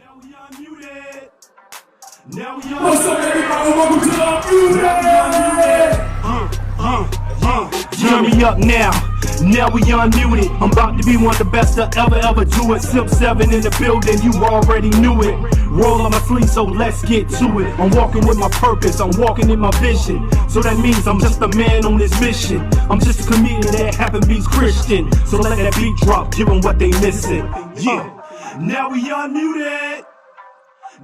What's up, everybody? Welcome to Unmuted! Turn me up now. Now we unmuted. I'm about to be one of the best to ever do it. Sip 7 in the building, you already knew it. Roll on my sleeve, so let's get to it. I'm walking in my purpose, I'm walking in my vision. So that means I'm just a man on this mission. I'm just a comedian that happen to be Christian. So let that beat drop, give them what they missing. Yeah. Now we unmuted.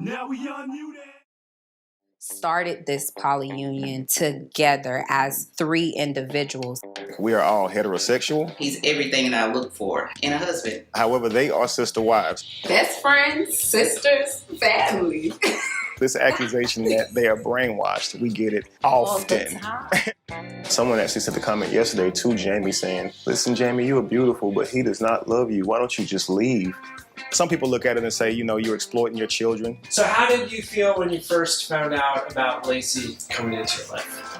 Now we unmuted. Started this polyunion together as 3 individuals. We are all heterosexual. He's everything that I look for in a husband. However, they are sister wives. Best friends, sisters, family. This accusation that they are brainwashed, we get it often. Someone actually sent a comment yesterday to Jamie saying, listen, Jamie, you are beautiful, but he does not love you. Why don't you just leave? Some people look at it and say, you know, you're exploiting your children. So how did you feel when you first found out about Lacey coming into your life?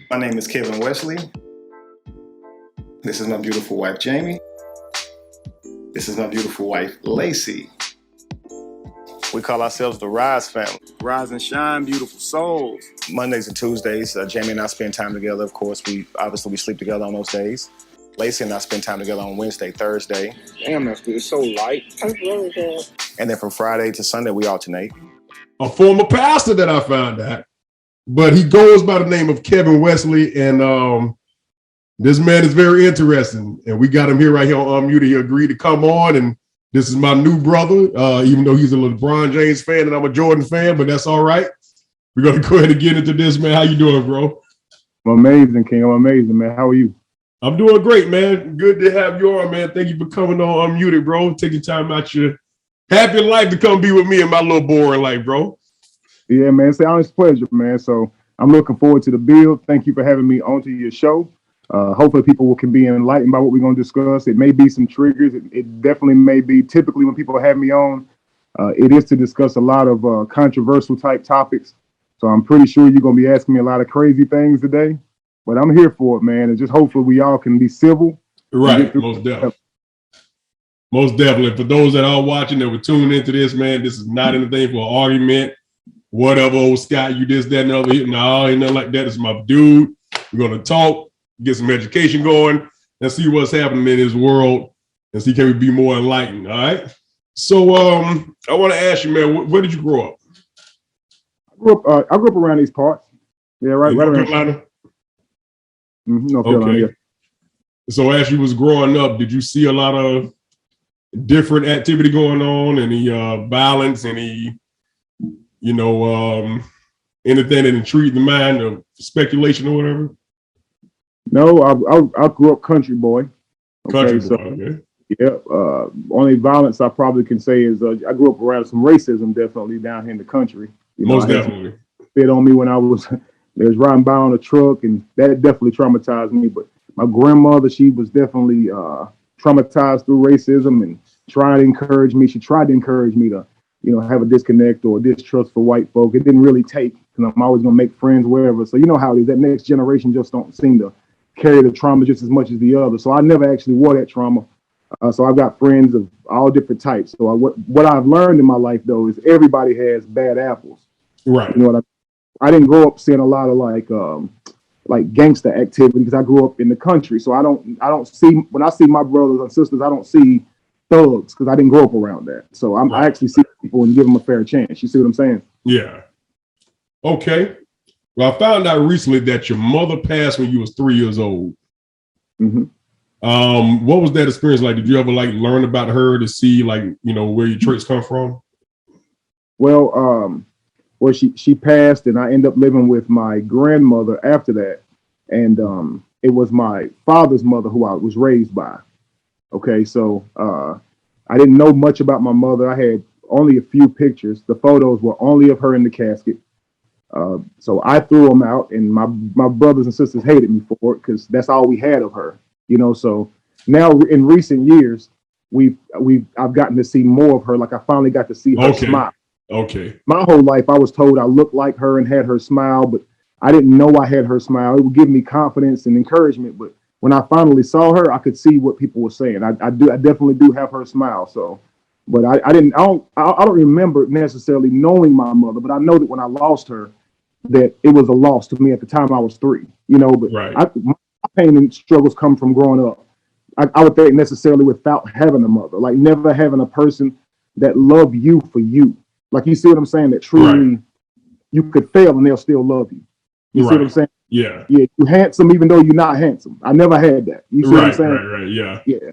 My name is Kevin Wesley. This is my beautiful wife, Jamie. This is my beautiful wife, Lacey. We call ourselves the Rise family. Rise and shine, beautiful souls. Mondays and Tuesdays, Jamie and I spend time together. Of course, we sleep together on those days. Lacey and I spend time together on Wednesday, Thursday. Damn, that's good. It's so light. That's really good. And then from Friday to Sunday, we alternate. A former pastor that I found out, but he goes by the name of Kevin Wesley, and this man is very interesting. And we got him here right here on Unmuted. He agreed to come on, and this is my new brother, even though he's a LeBron James fan and I'm a Jordan fan, but that's all right. We're going to go ahead and get into this, man. How you doing, bro? I'm amazing, King. I'm amazing, man. How are you? I'm doing great, man. Good to have you on, man. Thank you for coming on Unmuted, bro. Taking time out your happy life to come be with me in my little boring life, bro. Yeah, man. It's an honest pleasure, man. So I'm looking forward to the build. Thank you for having me onto your show. Hopefully people can be enlightened by what we're going to discuss. It may be some triggers. It definitely may be. Typically when people have me on, it is to discuss a lot of controversial type topics. So I'm pretty sure you're going to be asking me a lot of crazy things today, but I'm here for it, man. And just hopefully we all can be civil. Right. Most definitely. Most definitely. For those that are watching that were tuned into this, man, this is not anything for an argument. Whatever, old Scott, you this, that, and the other. No, ain't nothing like that. It's my dude. We're going to talk, get some education going, and see what's happening in this world, and see can we be more enlightened. All right. So I want to ask you, man, where did you grow up? I grew up around these parts. Yeah, right around Carolina. North Carolina. Okay. So as you was growing up, did you see a lot of different activity going on? Any violence? Any, anything that intrigued the mind of speculation or whatever? No, I grew up country boy. Country boy, okay. Yeah. Only violence I probably can say is I grew up around some racism, definitely down here in the country. Most definitely. Spit on me when I was riding by on a truck, and that definitely traumatized me. But my grandmother, she was definitely traumatized through racism and tried to encourage me. She tried to encourage me to, have a disconnect or distrust for white folk. It didn't really take, because I'm always going to make friends wherever. So you know how it is. That next generation just don't seem to carry the trauma just as much as the other. So I never actually wore that trauma. So I've got friends of all different types. So what I've learned in my life, though, is everybody has bad apples. Right. You know what I didn't grow up seeing a lot of like gangster activity because I grew up in the country. So I don't see, when I see my brothers and sisters, I don't see thugs because I didn't grow up around that. So I actually see people and give them a fair chance. You see what I'm saying? Yeah. Okay. Well, I found out recently that your mother passed when you was 3 years old. Mm-hmm. What was that experience like? Did you ever learn about her to see where your traits come from? Well, she passed and I ended up living with my grandmother after that. And it was my father's mother who I was raised by. Okay, so I didn't know much about my mother. I had only a few pictures. The photos were only of her in the casket. So I threw them out, and my brothers and sisters hated me for it because that's all we had of her. So now in recent years, I've gotten to see more of her. Like I finally got to see her smile. Okay. My whole life, I was told I looked like her and had her smile, but I didn't know I had her smile. It would give me confidence and encouragement, but when I finally saw her, I could see what people were saying. I definitely do have her smile. So, but I don't remember necessarily knowing my mother, but I know that when I lost her, that it was a loss to me at the time I was 3, you know, but my pain and struggles come from growing up. I would think necessarily without having a mother, like never having a person that loved you for you. Like, you see what I'm saying? That truly you could fail and they'll still love you. You see what I'm saying? Yeah. Yeah, you're handsome even though you're not handsome. I never had that. You see what I'm saying? Right. Yeah. Yeah.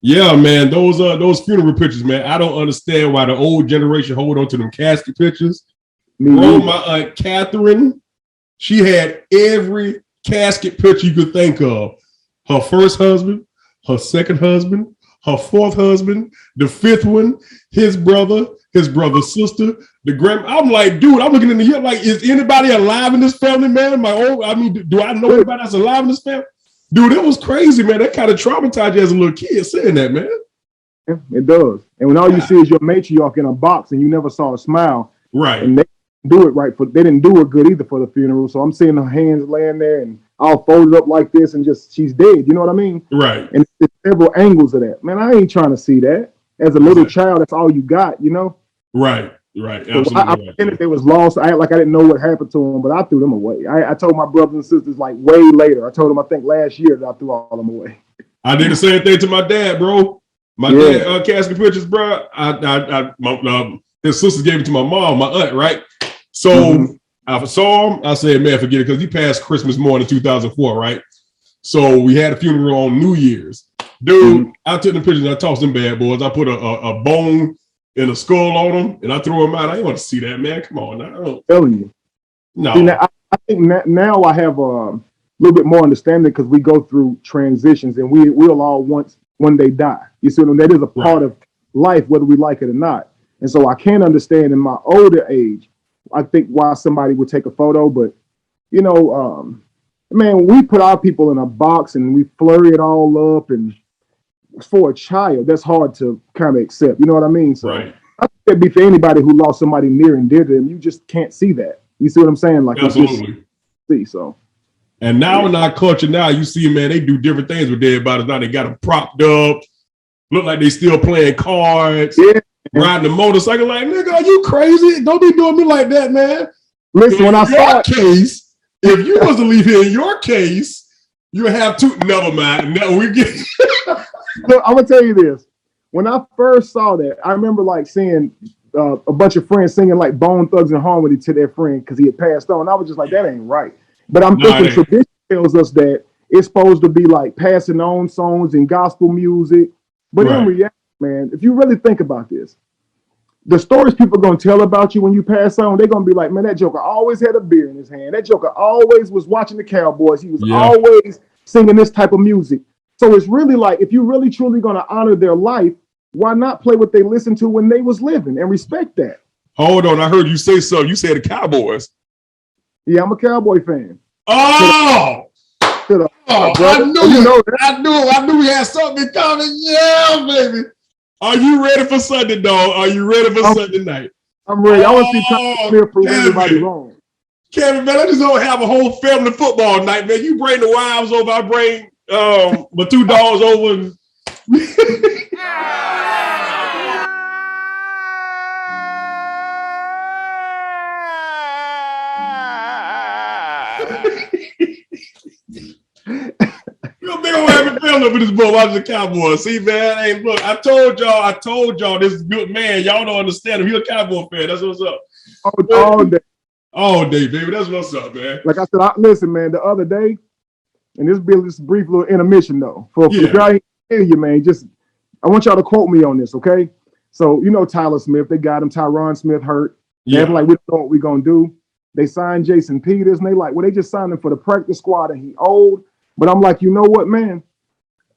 Yeah, man. Those funeral pictures, man. I don't understand why the old generation hold on to them casket pictures. Bro, my Aunt Catherine, she had every casket picture you could think of. Her first husband, her second husband, her fourth husband, the fifth one, his brother's sister, the grand. I'm like, dude, I'm looking in the year like, is anybody alive in this family, man? Do I know anybody that's alive in this family? Dude, it was crazy, man. That kind of traumatized you as a little kid saying that, man. It does. And when all you see is your matriarch in a box and you never saw a smile. Right. And they do it right they didn't do it good either for the funeral. So I'm seeing her hands laying there and all folded up like this and just, she's dead. You know what I mean? Right. And there's several angles of that. Man, I ain't trying to see that. As a little child, that's all you got, you know? Right. Absolutely. So I pretended they was lost. I act like I didn't know what happened to them, but I threw them away. I told my brothers and sisters like way later. I told them, I think last year, that I threw all of them away. I did the same thing to my dad, bro. My dad casket pictures, bro. His sisters gave it to my mom, my aunt, right? So I saw him. I said, man, forget it, because he passed Christmas morning 2004, right? So we had a funeral on New Year's. Dude, I took the pictures and I tossed them bad boys. I put a bone and a skull on them, and I threw them out. I didn't want to see that, man. Come on now. I'm telling you. No. See, now, I think now I have a little bit more understanding because we go through transitions and we'll all one day die. You see what I mean? That is a part of life, whether we like it or not. And so I can understand in my older age, I think why somebody would take a photo, but you know, man, we put our people in a box and we flurry it all up, and for a child, that's hard to kind of accept. You know what I mean? So I think that'd be for anybody who lost somebody near and dear to them. You just can't see that. You see what I'm saying? Like, absolutely. See, so. And now in our culture, now you see, man, they do different things with dead bodies. Now they got them propped up, look like they still playing cards, riding a motorcycle. Like, nigga, are you crazy? Don't be doing me like that, man. Listen, when I saw case, if you was to leave here in your case, you have to. Never mind. No, we get. Look, I'm gonna tell you this. When I first saw that, I remember like seeing a bunch of friends singing like Bone Thugs and Harmony to their friend because he had passed on. I was just like, that ain't right. But I'm thinking tradition tells us that it's supposed to be like passing on songs and gospel music. But in reality, man, if you really think about this, the stories people are going to tell about you when you pass on, they're going to be like, man, that joker always had a beer in his hand. That joker always was watching the Cowboys. He was always singing this type of music. So it's really like, if you're really truly going to honor their life, why not play what they listened to when they was living and respect that? Hold on, I heard you say something. You said the Cowboys. Yeah, I'm a Cowboy fan. Oh! I knew we had something coming. Yeah, baby. Are you ready for Sunday, dog? Are you ready for Sunday night? I'm ready. I want to see Tyler Smith prove everybody wrong. Kevin, man, I just don't have a whole family football night, man. You bring the wives over, I bring my 2 dogs over. And you're a big old happy family for this boy watching the Cowboys. See, man, hey, look, I told y'all this is good, man. Y'all don't understand him. He's a Cowboy fan. That's what's up. All day, baby. That's what's up, man. Like I said, listen, man, the other day, and this be this brief little intermission, though. For the guy hear you, man, I want y'all to quote me on this, okay? So, you know Tyler Smith, they got him, Tyron Smith hurt. They're like, we don't know what we're going to do. They signed Jason Peters, and they like, well, they just signed him for the practice squad, and he old. But I'm like, you know what, man?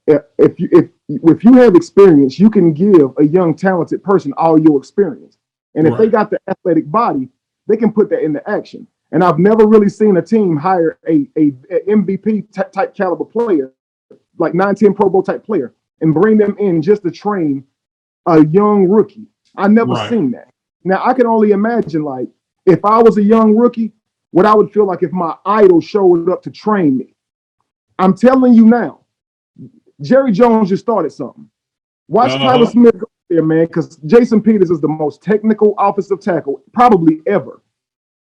If you have experience, you can give a young, talented person all your experience. And if they got the athletic body, they can put that into action. And I've never really seen a team hire a MVP type caliber player, like 9-10 Pro Bowl type player, and bring them in just to train a young rookie. I never seen that. Now, I can only imagine, like, if I was a young rookie, what I would feel like if my idol showed up to train me. I'm telling you now, Jerry Jones just started something. Watch Tyler Smith go there, man, because Jason Peters is the most technical offensive tackle probably ever.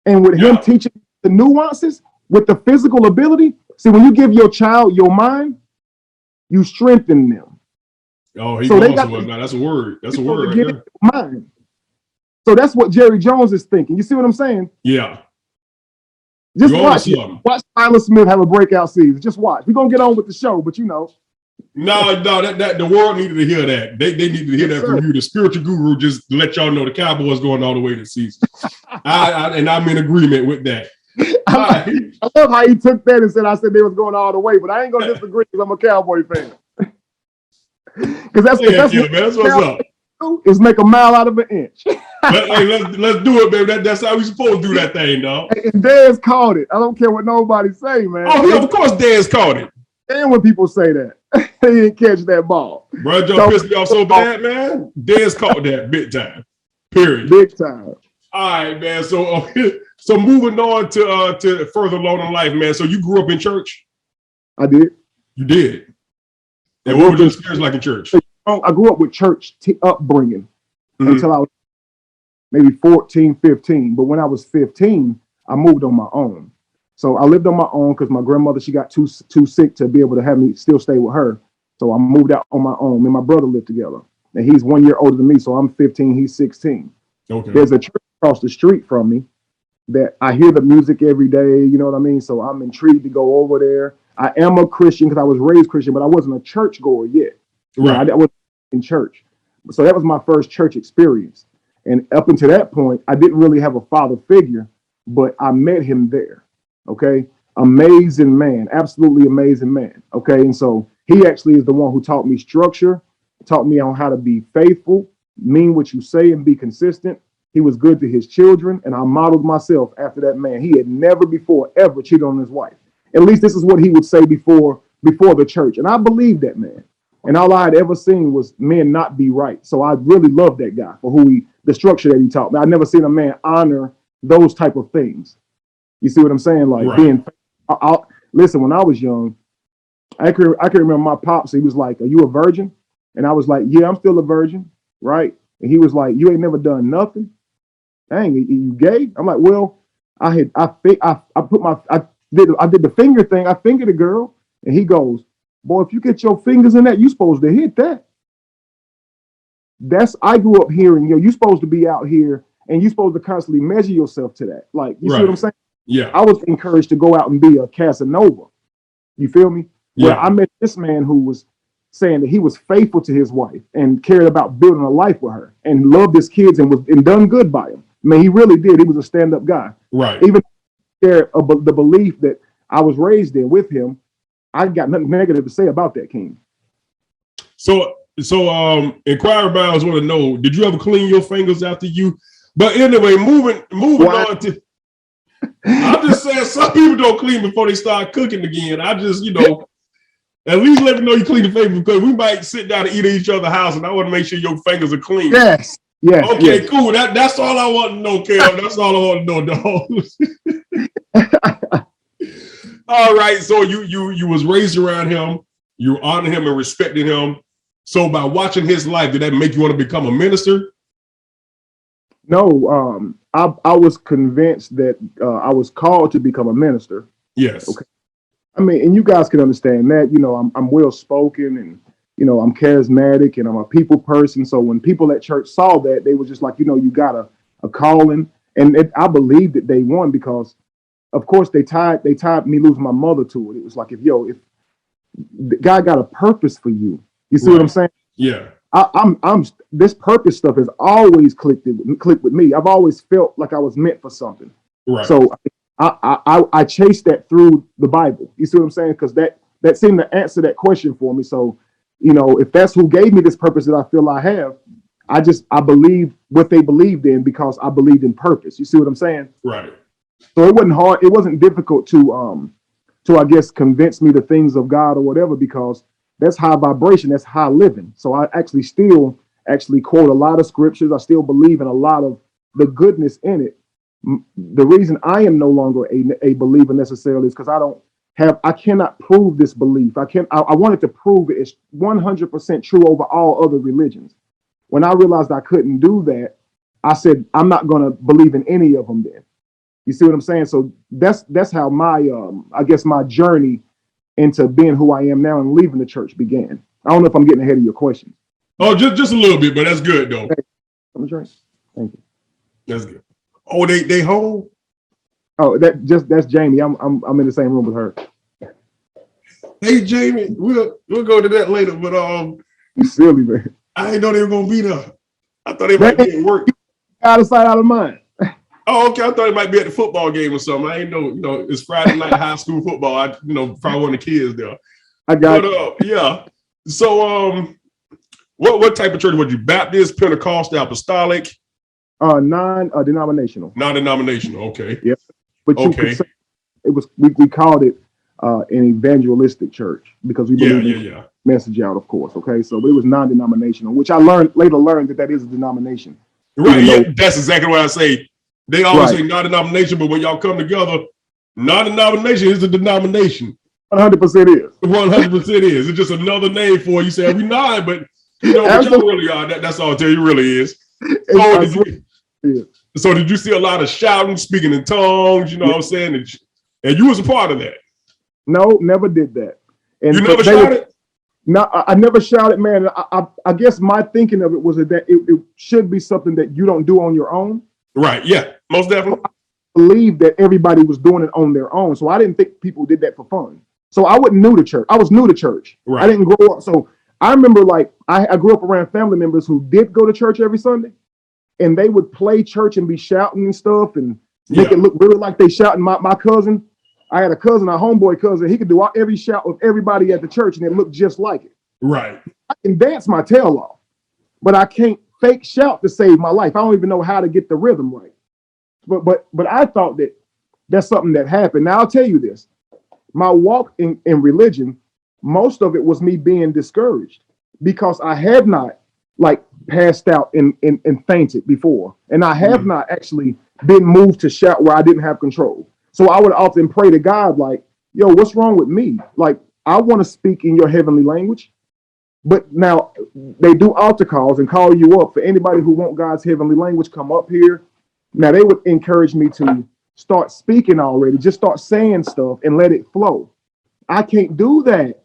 And with him teaching the nuances with the physical ability, see, when you give your child your mind, you strengthen them. Oh, he so that's a word. That's a word right there. Mind. So that's what Jerry Jones is thinking. You see what I'm saying? Yeah. Just watch Tyler Smith have a breakout season. Just watch. We're gonna get on with the show, but you know. No, that the world needed to hear that. They needed to hear that from you. The spiritual guru just let y'all know the Cowboys going all the way this season. And I'm in agreement with that. I love how he took that and said they was going all the way, but I ain't gonna disagree because I'm a Cowboy fan. Because that's what's up. Is make a mile out of an inch. let's do it, baby. That's how we supposed to do that thing, dog. And Dez called it. I don't care what nobody say, man. Oh, yeah, of course Dez called it. And when people say that, they didn't catch that ball. Bro, Joe pissed me off so bad, man. Dez caught that big time. Period. Big time. All right, man. So moving on to further along in life, man. So you grew up in church? I did. You did. And what was your experience like in church? I grew up with church upbringing until I was maybe 14, 15. But when I was 15, I moved on my own. So I lived on my own because my grandmother, she got too sick to be able to have me still stay with her. So I moved out on my own. Me and my brother lived together. And he's 1 year older than me. So I'm 15, he's 16. Okay. There's a church across the street from me that I hear the music every day. You know what I mean? So I'm intrigued to go over there. I am a Christian because I was raised Christian, but I wasn't a church goer yet. Right. I was in church. So that was my first church experience. And up until that point, I didn't really have a father figure, but I met him there. Okay. Amazing man, absolutely amazing man. Okay. And so he actually is the one who taught me structure, taught me on how to be faithful, mean what you say, and be consistent. He was good to his children, and I modeled myself after that man. He had never before ever cheated on his wife. At least this is what he would say before the church. And I believed that man. And all I had ever seen was men not be right. So I really loved that guy for the structure that he taught me. I'd never seen a man honor those type of things. You see what I'm saying? Like being, listen, when I was young, I can remember my pops, he was like, "Are you a virgin?" And I was like, "Yeah, I'm still a virgin." Right. And he was like, "You ain't never done nothing? Dang, are you gay?" I'm like, "Well, I did the finger thing. I fingered a girl." And he goes, "Boy, if you get your fingers in that, you supposed to hit that." I grew up hearing, you're supposed to be out here and you're supposed to constantly measure yourself to that. Like, you see what I'm saying? Yeah. I was encouraged to go out and be a Casanova. You feel me? Yeah. Where I met this man who was saying that he was faithful to his wife and cared about building a life with her and loved his kids and done good by him. I mean, he really did. He was a stand-up guy. Right. Even the belief that I was raised in with him, I got nothing negative to say about that, King. So inquiring minds want to know, did you ever clean your fingers after you? But anyway, moving on to, I'm just saying some people don't clean before they start cooking again. I just, at least let me know you clean the fingers because we might sit down and eat at each other's house and I want to make sure your fingers are clean. Yes. Yes. Okay, yes. Cool. That's all I want to know, Kev. That's all I want to know, dog. All right. So you was raised around him, you honored him and respected him. So by watching his life, did that make you want to become a minister? No, I was convinced that I was called to become a minister. Yes. Okay. I mean, and you guys can understand that, I'm well spoken and, I'm charismatic and I'm a people person. So when people at church saw that, they were just like, you got a calling. And I believed that day one because, of course, they tied me losing my mother to it. It was like, if God got a purpose for you, you see what I'm saying? Yeah. I'm this purpose stuff has always clicked with me. I've always felt like I was meant for something. Right. So I chased that through the Bible. You see what I'm saying? Because that seemed to answer that question for me. So, if that's who gave me this purpose that I feel I have, I believe what they believed in because I believed in purpose. You see what I'm saying? Right. So it wasn't hard. It wasn't difficult to I guess convince me the things of God or whatever because that's high vibration. That's high living. So I still quote a lot of scriptures. I still believe in a lot of the goodness in it. The reason I am no longer a believer necessarily is because I don't I cannot prove this belief. I wanted to prove it is 100% true over all other religions. When I realized I couldn't do that, I said, I'm not going to believe in any of them then. You see what I'm saying? So that's how my, I guess my journey into being who I am now and leaving the church began. I don't know if I'm getting ahead of your question. Oh, just a little bit, but that's good though. Hey, I'm a drink. Thank you. That's good. Oh, they home? Oh, that's Jamie. I'm in the same room with her. Hey Jamie, we'll go to that later, but You silly, man. I didn't know they were gonna be there. I thought they might be at work. Out of sight, out of mind. Oh, okay. I thought it might be at the football game or something. I didn't know, it's Friday night high school football. I probably one of the kids there. I got it. Yeah. So what type of church was you? Baptist, Pentecostal, Apostolic? Non-denominational. Non-denominational, okay. Yep. But you could say it was we called it an evangelistic church because we believe in message out, of course. Okay. So it was non-denominational, which I later learned that is a denomination. Right. Yeah, that's exactly what I say. They always say non-denomination, but when y'all come together, non-denomination is a denomination. 100% is. 100% is. It's just another name for it. You say we not, but you know what y'all really are. That's all I'll tell you really is. So did you see a lot of shouting, speaking in tongues? You know what I'm saying? And you was a part of that. No, never did that. And you never shouted? No, I never shouted, man. I guess my thinking of it was that it should be something that you don't do on your own. Right. Yeah. Most definitely. I believed that everybody was doing it on their own. So I didn't think people did that for fun. So I wasn't new to church. I was new to church. Right. I didn't grow up. So I remember I grew up around family members who did go to church every Sunday, and they would play church and be shouting and stuff and make it look really like they shouting. My cousin, I had a cousin, a homeboy cousin. He could do every shout of everybody at the church, and it looked just like it. Right. I can dance my tail off, but I can't fake shout to save my life. I don't even know how to get the rhythm right. But I thought that's something that happened. Now I'll tell you this: my walk in religion, most of it was me being discouraged because I had not passed out and fainted before, and I have not actually been moved to shout where I didn't have control. So I would often pray to God, like, yo, what's wrong with me? Like, I want to speak in your heavenly language. But now they do altar calls and call you up. For anybody who want God's heavenly language, come up here. Now they would encourage me to start speaking already. Just start saying stuff and let it flow. I can't do that.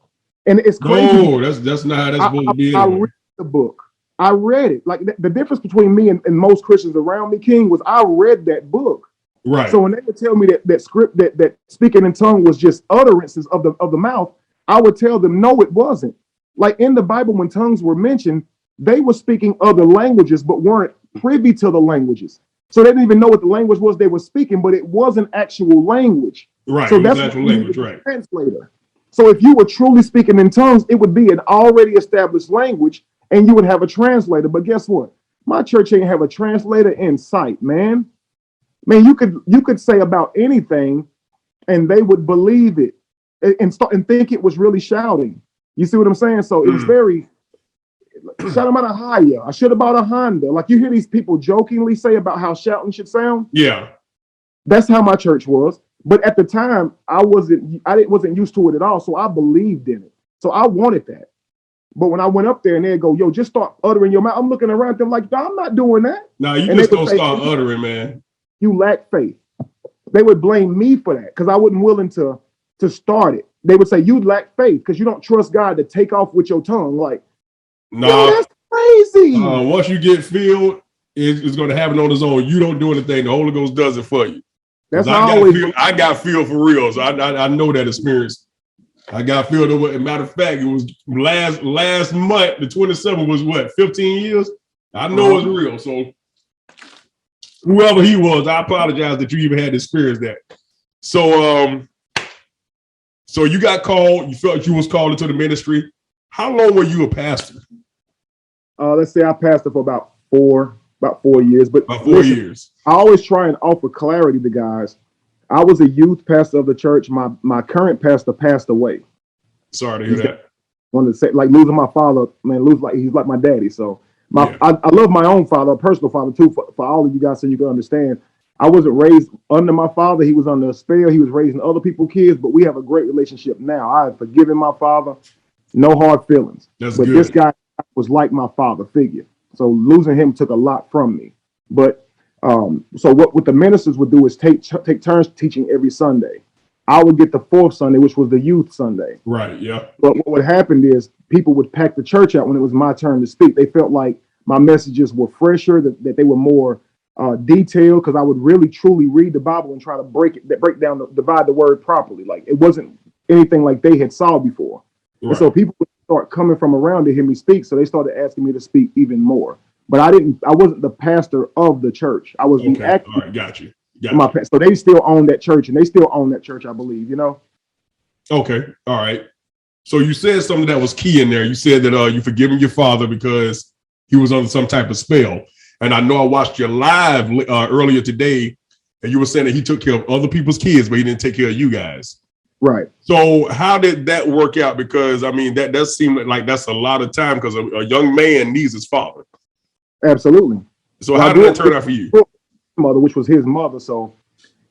And it's crazy. No, that's not how that's supposed to be. I read the book. I read it. Like the difference between me and most Christians around me, King, was I read that book. Right. So when they would tell me that script, that speaking in tongue was just utterances of the mouth, I would tell them, no, it wasn't. Like in the Bible, when tongues were mentioned, they were speaking other languages, but weren't privy to the languages. So they didn't even know what the language was they were speaking, but it wasn't actual language. Right. So that's actual language, right? Translator. So if you were truly speaking in tongues, it would be an already established language, and you would have a translator. But guess what? My church ain't have a translator in sight, man. Man, you could say about anything, and they would believe it and think it was really shouting. You see what I'm saying? So it was very shout about a higher. I should have bought a Honda. Like you hear these people jokingly say about how shouting should sound. Yeah, that's how my church was. But at the time, I wasn't used to it at all. So I believed in it. So I wanted that. But when I went up there and they go, yo, just start uttering your mouth. I'm looking around them like, I'm not doing that. No, you just don't start uttering, man. You lack faith. They would blame me for that because I wasn't willing to start it. They would say, you lack faith because you don't trust God to take off with your tongue. Like, no, that's crazy. Once you get filled, it's going to happen on its own. You don't do anything. The Holy Ghost does it for you. That's I got filled for real. So I know that experience. I got filled. As a matter of fact, it was last month. The 27th was what, 15 years? I know it's real. So whoever he was, I apologize that you even had to experience that. So so you got called. You felt you was called into the ministry. How long were you a pastor? Let's say I pastored for about 4 years. But about 4 years. I always try and offer clarity to guys. I was a youth pastor of the church. My current pastor passed away. Sorry to hear that. Wanted to say, like losing my father, man, he's like my daddy. So I love my own father, a personal father too, for all of you guys, so you can understand. I wasn't raised under my father. He was under a spell. He was raising other people's kids, but we have a great relationship now. I have forgiven my father. No hard feelings. That's but good. This guy was like my father figure. So losing him took a lot from me. But so what the ministers would do is take turns teaching every Sunday. I would get the fourth Sunday, which was the youth Sunday. Right, yeah. But what happened is people would pack the church out when it was my turn to speak. They felt like my messages were fresher, that they were more detailed, because I would really truly read the Bible and try to divide the word properly. Like it wasn't anything like they had saw before. Right. And so people would start coming from around to hear me speak. So they started asking me to speak even more. But I wasn't the pastor of the church. I was the actor. All right, got you. So they still own that church, and they still own that church, I believe, you know? Okay, all right. So you said something that was key in there. You said that you forgiven your father because he was under some type of spell. And I know I watched your live earlier today, and you were saying that he took care of other people's kids, but he didn't take care of you guys. Right. So how did that work out? Because, I mean, that does seem like that's a lot of time, because a young man needs his father. Absolutely. So how did that turn out for you? Mother, which was his mother. So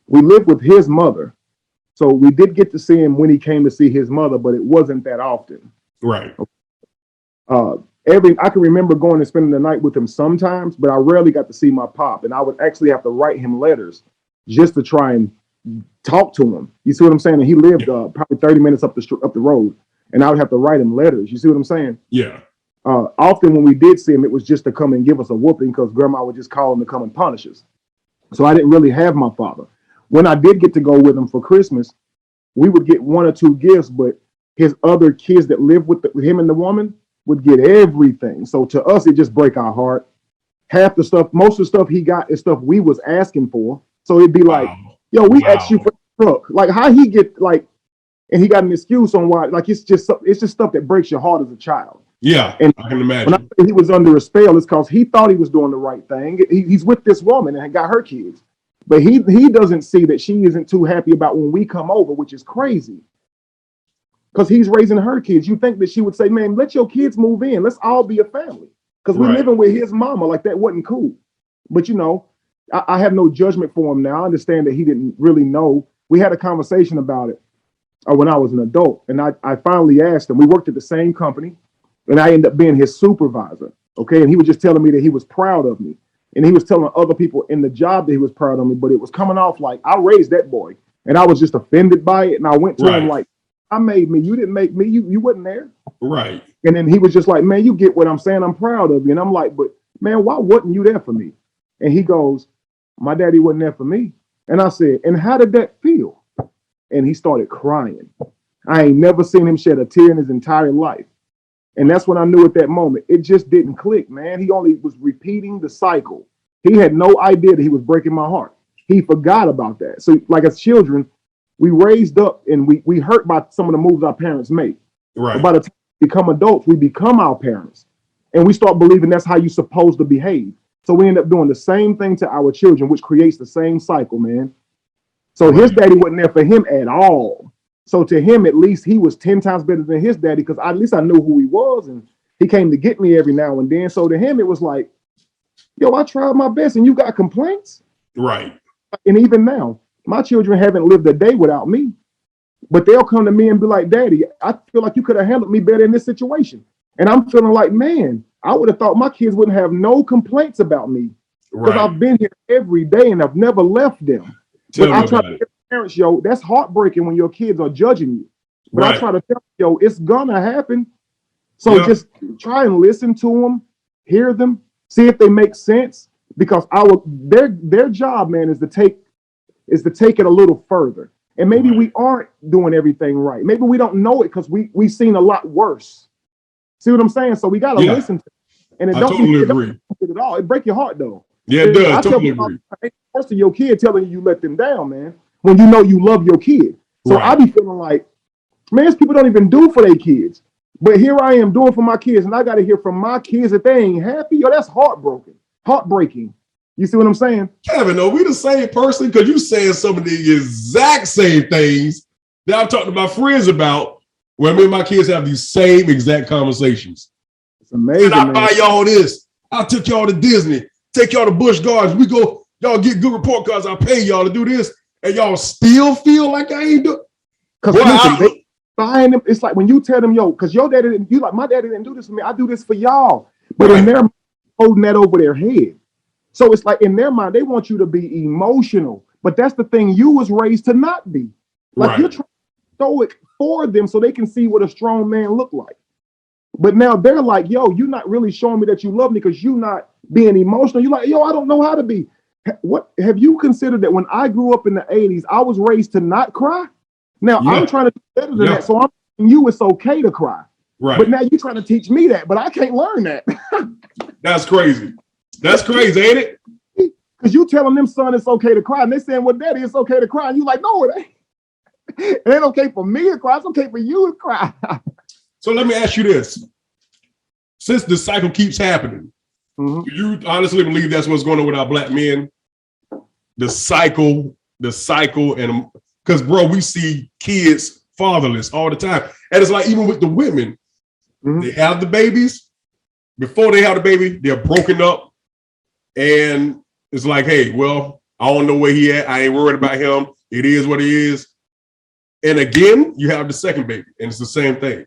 we lived with his mother. So we did get to see him when he came to see his mother, but it wasn't that often. Right. I can remember going and spending the night with him sometimes, but I rarely got to see my pop. And I would actually have to write him letters just to try and talk to him. You see what I'm saying? And he lived probably 30 minutes up the road, and I would have to write him letters. You see what I'm saying? Yeah. Often when we did see him, it was just to come and give us a whooping, because grandma would just call him to come and punish us. So I didn't really have my father. When I did get to go with him for Christmas, we would get one or two gifts, but his other kids that lived with him and the woman would get everything. So to us, it just break our heart. Most of the stuff he got is stuff we was asking for. So it'd be like, yo, we asked you for the truck. Like how he get and he got an excuse on why. Like it's just stuff that breaks your heart as a child. Yeah, and I can imagine. When I say he was under a spell, it's because he thought he was doing the right thing. He's with this woman and got her kids, but he doesn't see that she isn't too happy about when we come over, which is crazy. Because he's raising her kids. You think that she would say, man, let your kids move in. Let's all be a family. Because we're living with his mama. Like that wasn't cool. But you know, I have no judgment for him now. I understand that he didn't really know. We had a conversation about it when I was an adult. And I finally asked him, we worked at the same company. And I ended up being his supervisor, okay? And he was just telling me that he was proud of me. And he was telling other people in the job that he was proud of me, but it was coming off like, I raised that boy. And I was just offended by it. And I went to him like, I made me. You didn't make me. You wasn't there. Right. And then he was just like, man, you get what I'm saying? I'm proud of you. And I'm like, but man, why wasn't you there for me? And he goes, my daddy wasn't there for me. And I said, and how did that feel? And he started crying. I ain't never seen him shed a tear in his entire life. And that's when I knew at that moment, it just didn't click, man. He only was repeating the cycle. He had no idea that he was breaking my heart. He forgot about that. So like as children, we raised up and we hurt by some of the moves our parents make. Right. But by the time we become adults, we become our parents. And we start believing that's how you're supposed to behave. So we end up doing the same thing to our children, which creates the same cycle, man. So his daddy wasn't there for him at all. So to him, at least he was 10 times better than his daddy, because at least I knew who he was, and he came to get me every now and then. So to him, it was like, yo, I tried my best and you got complaints? Right. And even now, my children haven't lived a day without me, but they'll come to me and be like, Daddy, I feel like you could have handled me better in this situation. And I'm feeling like, man, I would have thought my kids wouldn't have no complaints about me, because I've been here every day and I've never left them. But I try to tell parents, yo, that's heartbreaking when your kids are judging you. But I try to tell them, yo, it's gonna happen. So just try and listen to them, hear them, see if they make sense. Because their job, man, is to take it a little further. And maybe we aren't doing everything right. Maybe we don't know it because we've seen a lot worse. See what I'm saying? So we gotta listen to it. And it don't agree at all. It break your heart though. Yeah, it does. Totally agree. Worse than your kid telling you let them down, man. When you know you love your kid. So I be feeling like, man, people don't even do for their kids. But here I am doing for my kids, and I got to hear from my kids that they ain't happy. Yo, that's heartbreaking. You see what I'm saying? Kevin, are we the same person? Because you saying some of the exact same things that I've talked to my friends about, where me and my kids have these same exact conversations. It's amazing. And I buy y'all this. I took y'all to Disney, take y'all to Busch Gardens. We go Y'all get good report cards. I pay y'all to do this, and y'all still feel like I ain't do. Because buying them, it's like when you tell them, yo, because your daddy didn't, you like, my daddy didn't do this for me. I do this for y'all. But in their mind, holding that over their head. So it's like in their mind, they want you to be emotional. But that's the thing you was raised to not be. Like you're trying to stoic for them so they can see what a strong man look like. But now they're like, yo, you're not really showing me that you love me because you're not being emotional. You're like, yo, I don't know how to be. What have you considered that when I grew up in the 80s, I was raised to not cry? Now I'm trying to do better than that. So I'm telling you it's okay to cry. Right. But now you're trying to teach me that, but I can't learn that. That's crazy. That's crazy, ain't it? Because you telling them, son, it's okay to cry. And they saying, well, daddy, it's okay to cry. And you like, no, it ain't. It ain't okay for me to cry. It's okay for you to cry. So let me ask you this. Since the cycle keeps happening, do you honestly believe that's what's going on with our black men? The cycle, and because, bro, we see kids fatherless all the time. And it's like, even with the women, they have the babies. Before they have the baby, they're broken up. And it's like, hey, well, I don't know where he at. I ain't worried about him. It is what it is. And again, you have the second baby, and it's the same thing.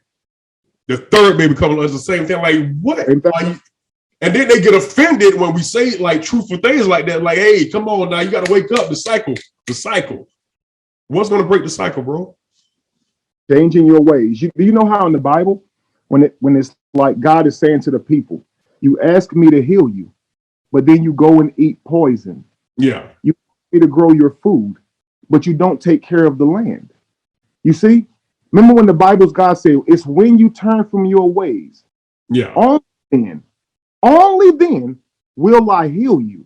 The third baby coming is the same thing. Like, what? And then they get offended when we say like truthful things like that. Like, hey, come on now, you got to wake up. The cycle. What's going to break the cycle, bro? Changing your ways. Do you know how in the Bible, when it's like God is saying to the people, you ask me to heal you, but then you go and eat poison. Yeah. You want me to grow your food, but you don't take care of the land. You see? Remember when the Bible's God said, it's when you turn from your ways. Yeah. Only then will I heal you.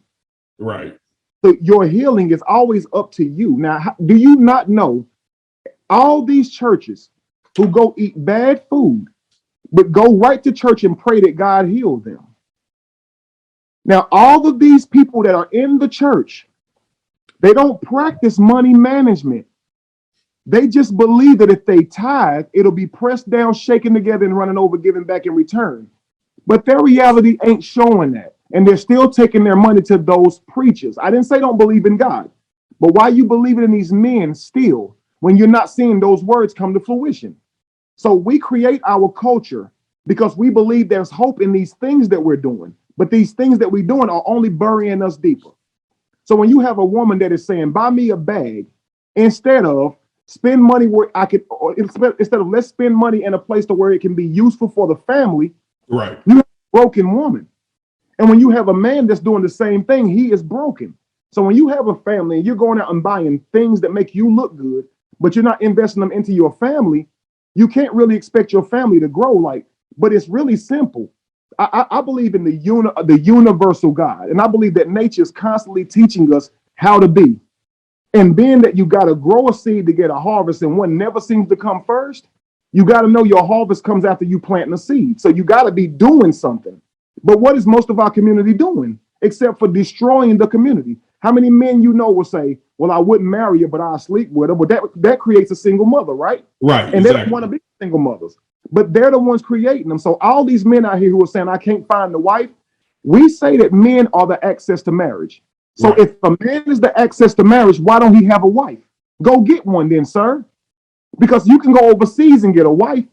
Right. So your healing is always up to you. Now, do you not know all these churches who go eat bad food, but go right to church and pray that God heal them? Now, all of these people that are in the church, they don't practice money management. They just believe that if they tithe, it'll be pressed down, shaken together, and running over, given back in return. But their reality ain't showing that. And they're still taking their money to those preachers. I didn't say don't believe in God. But why you believing in these men still when you're not seeing those words come to fruition? So we create our culture because we believe there's hope in these things that we're doing. But these things that we're doing are only burying us deeper. So when you have a woman that is saying, buy me a bag, instead of spend money where I could, instead of let's spend money in a place to where it can be useful for the family. Right. You have a broken woman. And when you have a man that's doing the same thing, he is broken. So when you have a family and you're going out and buying things that make you look good, but you're not investing them into your family, you can't really expect your family to grow. But it's really simple. I believe in the universal God. And I believe that nature is constantly teaching us how to be. And being that you got to grow a seed to get a harvest and one never seems to come first, you got to know your harvest comes after you planting a seed. So you got to be doing something. But what is most of our community doing except for destroying the community? How many men you know will say, well, I wouldn't marry her, but I'll sleep with her. But that creates a single mother, right? Right. And they don't want to be single mothers, but they're the ones creating them. So all these men out here who are saying, I can't find the wife, we say that men are the access to marriage. So if a man is the access to marriage, why don't he have a wife? Go get one then, sir. Because you can go overseas and get a wife.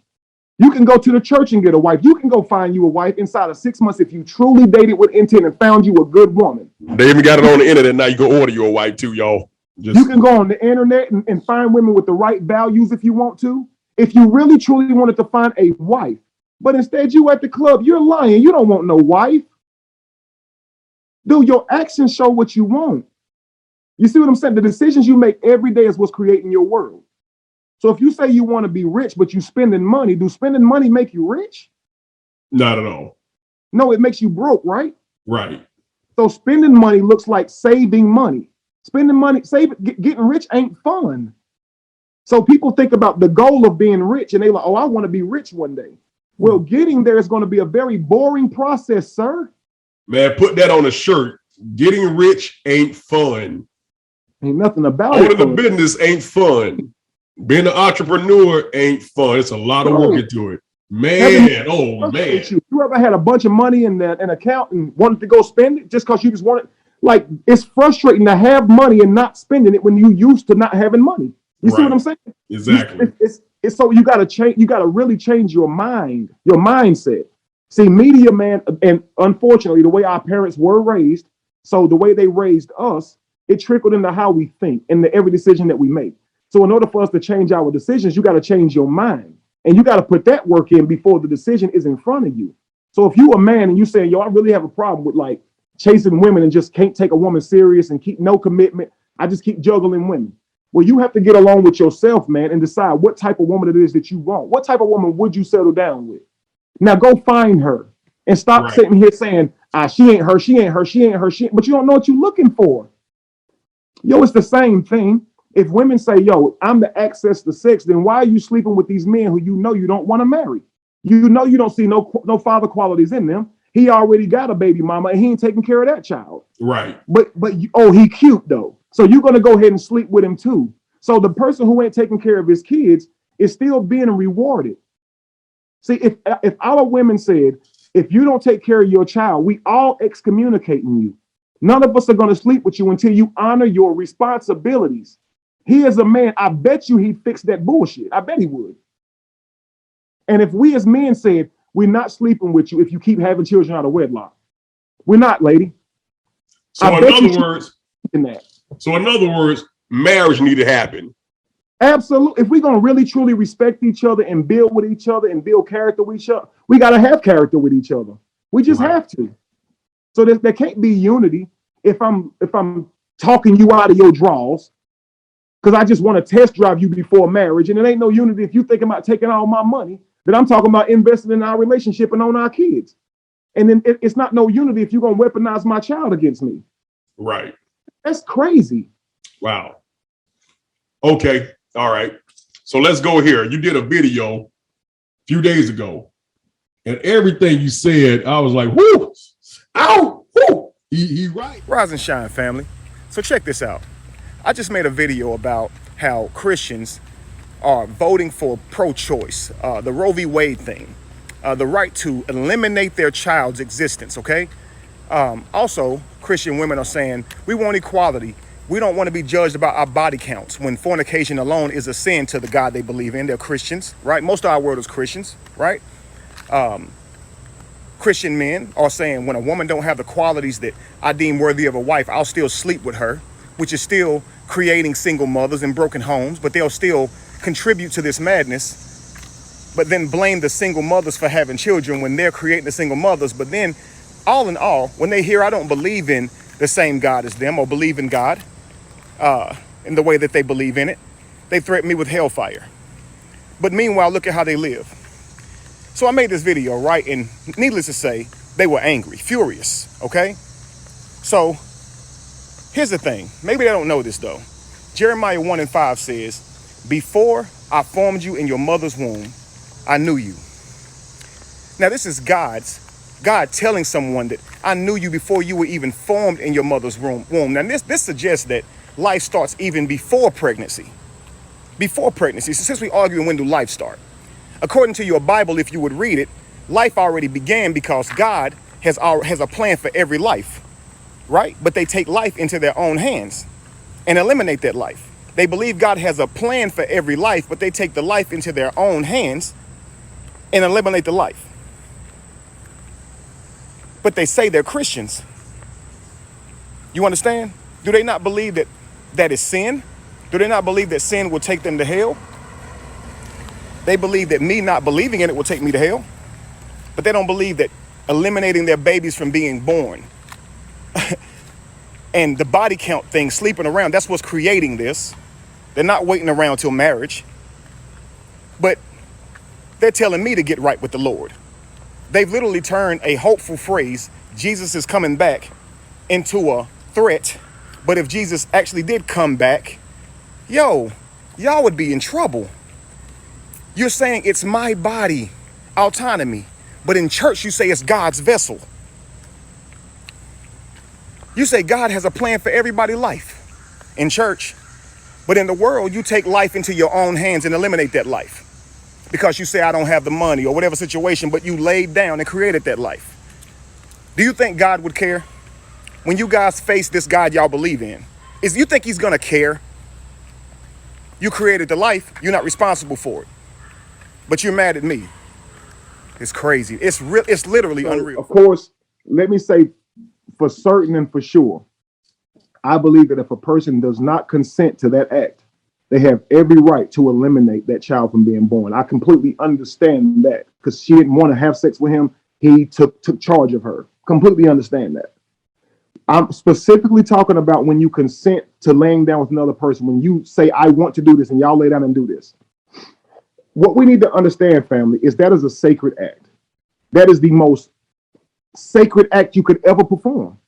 You can go to the church and get a wife. You can go find you a wife inside of 6 months if you truly dated with intent and found you a good woman. They even got it on the internet now. You can order you a wife too, y'all. You can go on the internet and find women with the right values if you want to. If you really truly wanted to find a wife, but instead you at the club, you're lying. You don't want no wife. Dude, your actions show what you want. You see what I'm saying? The decisions you make every day is what's creating your world. So if you say you want to be rich, but you spending money, do spending money make you rich? Not at all. No, it makes you broke, right? Right. So spending money looks like saving money. Spending money, getting rich ain't fun. So people think about the goal of being rich and they like, oh, I want to be rich one day. Well, getting there is going to be a very boring process, sir. Man, put that on a shirt. Getting rich ain't fun. Ain't nothing about it. Owning a business ain't fun. Being an entrepreneur ain't fun. It's a lot of work into it. Man, man. You ever had a bunch of money in an account and wanted to go spend it just because you just wanted? Like, it's frustrating to have money and not spending it when you used to not having money. You see what I'm saying? Exactly. It's so you got to change. You got to really change your mind, your mindset. See, media, man, and unfortunately, the way our parents were raised, so the way they raised us, it trickled into how we think and every decision that we make. So in order for us to change our decisions, you got to change your mind, and you got to put that work in before the decision is in front of you. So if you a man and you saying, yo, I really have a problem with like chasing women and just can't take a woman serious and keep no commitment, I just keep juggling women. Well, you have to get along with yourself, man, and decide what type of woman it is that you want. What type of woman would you settle down with? Now go find her and stop sitting here saying, she ain't her, she ain't her, she ain't her, but you don't know what you're looking for. Yo, it's the same thing. If women say, yo, I'm the access to sex, then why are you sleeping with these men who you know you don't want to marry? You know you don't see no father qualities in them. He already got a baby mama and he ain't taking care of that child. Right. But he cute though. So you're going to go ahead and sleep with him too. So the person who ain't taking care of his kids is still being rewarded. See, if our women said, if you don't take care of your child, we all excommunicating you. None of us are going to sleep with you until you honor your responsibilities. He is a man. I bet you he'd fix that bullshit. I bet he would. And if we as men said, we're not sleeping with you if you keep having children out of wedlock. We're not, lady. So in other words, marriage need to happen. Absolutely. If we're going to really truly respect each other and build with each other and build character with each other, we got to have character with each other. We just have to. So there can't be unity if I'm talking you out of your draws because I just want to test drive you before marriage. And it ain't no unity if you thinking about taking all my money that I'm talking about investing in our relationship and on our kids. And then it's not no unity if you're going to weaponize my child against me. Right. That's crazy. Wow. Okay. All right. So let's go here. You did a video a few days ago and everything you said, I was like, whoo, ow, whoo. He right. Rise and shine, family. So check this out. I just made a video about how Christians are voting for pro-choice, the Roe v. Wade thing, the right to eliminate their child's existence, okay? Also, Christian women are saying, we want equality. We don't want to be judged about our body counts when fornication alone is a sin to the God they believe in. They're Christians, right? Most of our world is Christians, right? Christian men are saying when a woman don't have the qualities that I deem worthy of a wife, I'll still sleep with her, which is still creating single mothers and broken homes, but they'll still contribute to this madness, but then blame the single mothers for having children when they're creating the single mothers. But then all in all, when they hear I don't believe in the same God as them or believe in God in the way that they believe in it, they threaten me with hellfire. But meanwhile, look at how they live. So I made this video, right? And needless to say, they were angry, furious, okay? So here's the thing. Maybe they don't know this though. Jeremiah 1:5 says, before I formed you in your mother's womb, I knew you. Now this is God telling someone that I knew you before you were even formed in your mother's womb. Now this suggests that life starts even before pregnancy. Before pregnancy, so since we arguing when do life start? According to your Bible, if you would read it, life already began because God has a plan for every life, right? But they take life into their own hands and eliminate that life. They believe God has a plan for every life, but they take the life into their own hands and eliminate the life. But they say they're Christians. You understand? Do they not believe that that is sin? Do they not believe that sin will take them to hell? They believe that me not believing in it will take me to hell, but they don't believe that eliminating their babies from being born and the body count thing, sleeping around, that's what's creating this. They're not waiting around till marriage, but they're telling me to get right with the Lord. They've literally turned a hopeful phrase, Jesus is coming back, into a threat. But if Jesus actually did come back, y'all would be in trouble. You're saying it's my body, autonomy, but in church you say it's God's vessel. You say God has a plan for everybody's life in church, but in the world you take life into your own hands and eliminate that life because you say I don't have the money or whatever situation, but you laid down and created that life. Do you think God would care? when you guys face this God y'all believe in, is you think he's gonna care? You created the life, you're not responsible for it. But you're mad at me. It's crazy. It's real, it's literally unreal. Of course, let me say for certain and for sure, I believe that if a person does not consent to that act, they have every right to eliminate that child from being born. I completely understand that because she didn't want to have sex with him. He took charge of her. Completely understand that. I'm specifically talking about when you consent to laying down with another person, when you say, I want to do this, and y'all lay down and do this. What we need to understand, family, is that is a sacred act. That is the most sacred act you could ever perform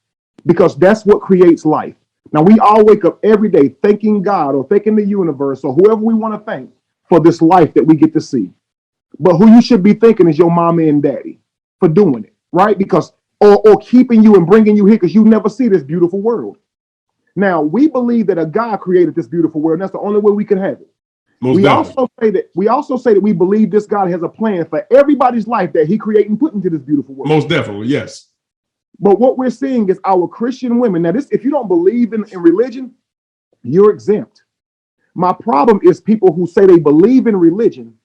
because that's what creates life. Now, we all wake up every day thanking God or thanking the universe or whoever we want to thank for this life that we get to see. But who you should be thanking is your mommy and daddy for doing it, right? Because or keeping you and bringing you here because you never see this beautiful world. Now, we believe that a God created this beautiful world, and that's the only way we can have it. We also say that we believe this God has a plan for everybody's life that he created and put into this beautiful world. Most definitely, yes. But what we're seeing is our Christian women. Now, this, if you don't believe in religion, you're exempt. My problem is people who say they believe in religion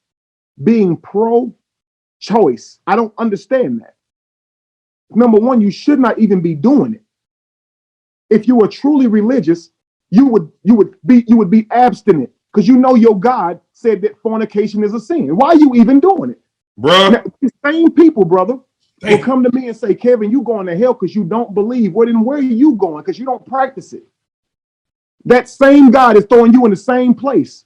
being pro-choice. I don't understand that. Number one, you should not even be doing it. If you were truly religious, you would be abstinent because you know your God said that fornication is a sin. Why are you even doing it? Bruh. Now, the same people, brother, will come to me and say, Kevin, you going to hell because you don't believe. Well, then where are you going? Because you don't practice it. That same God is throwing you in the same place.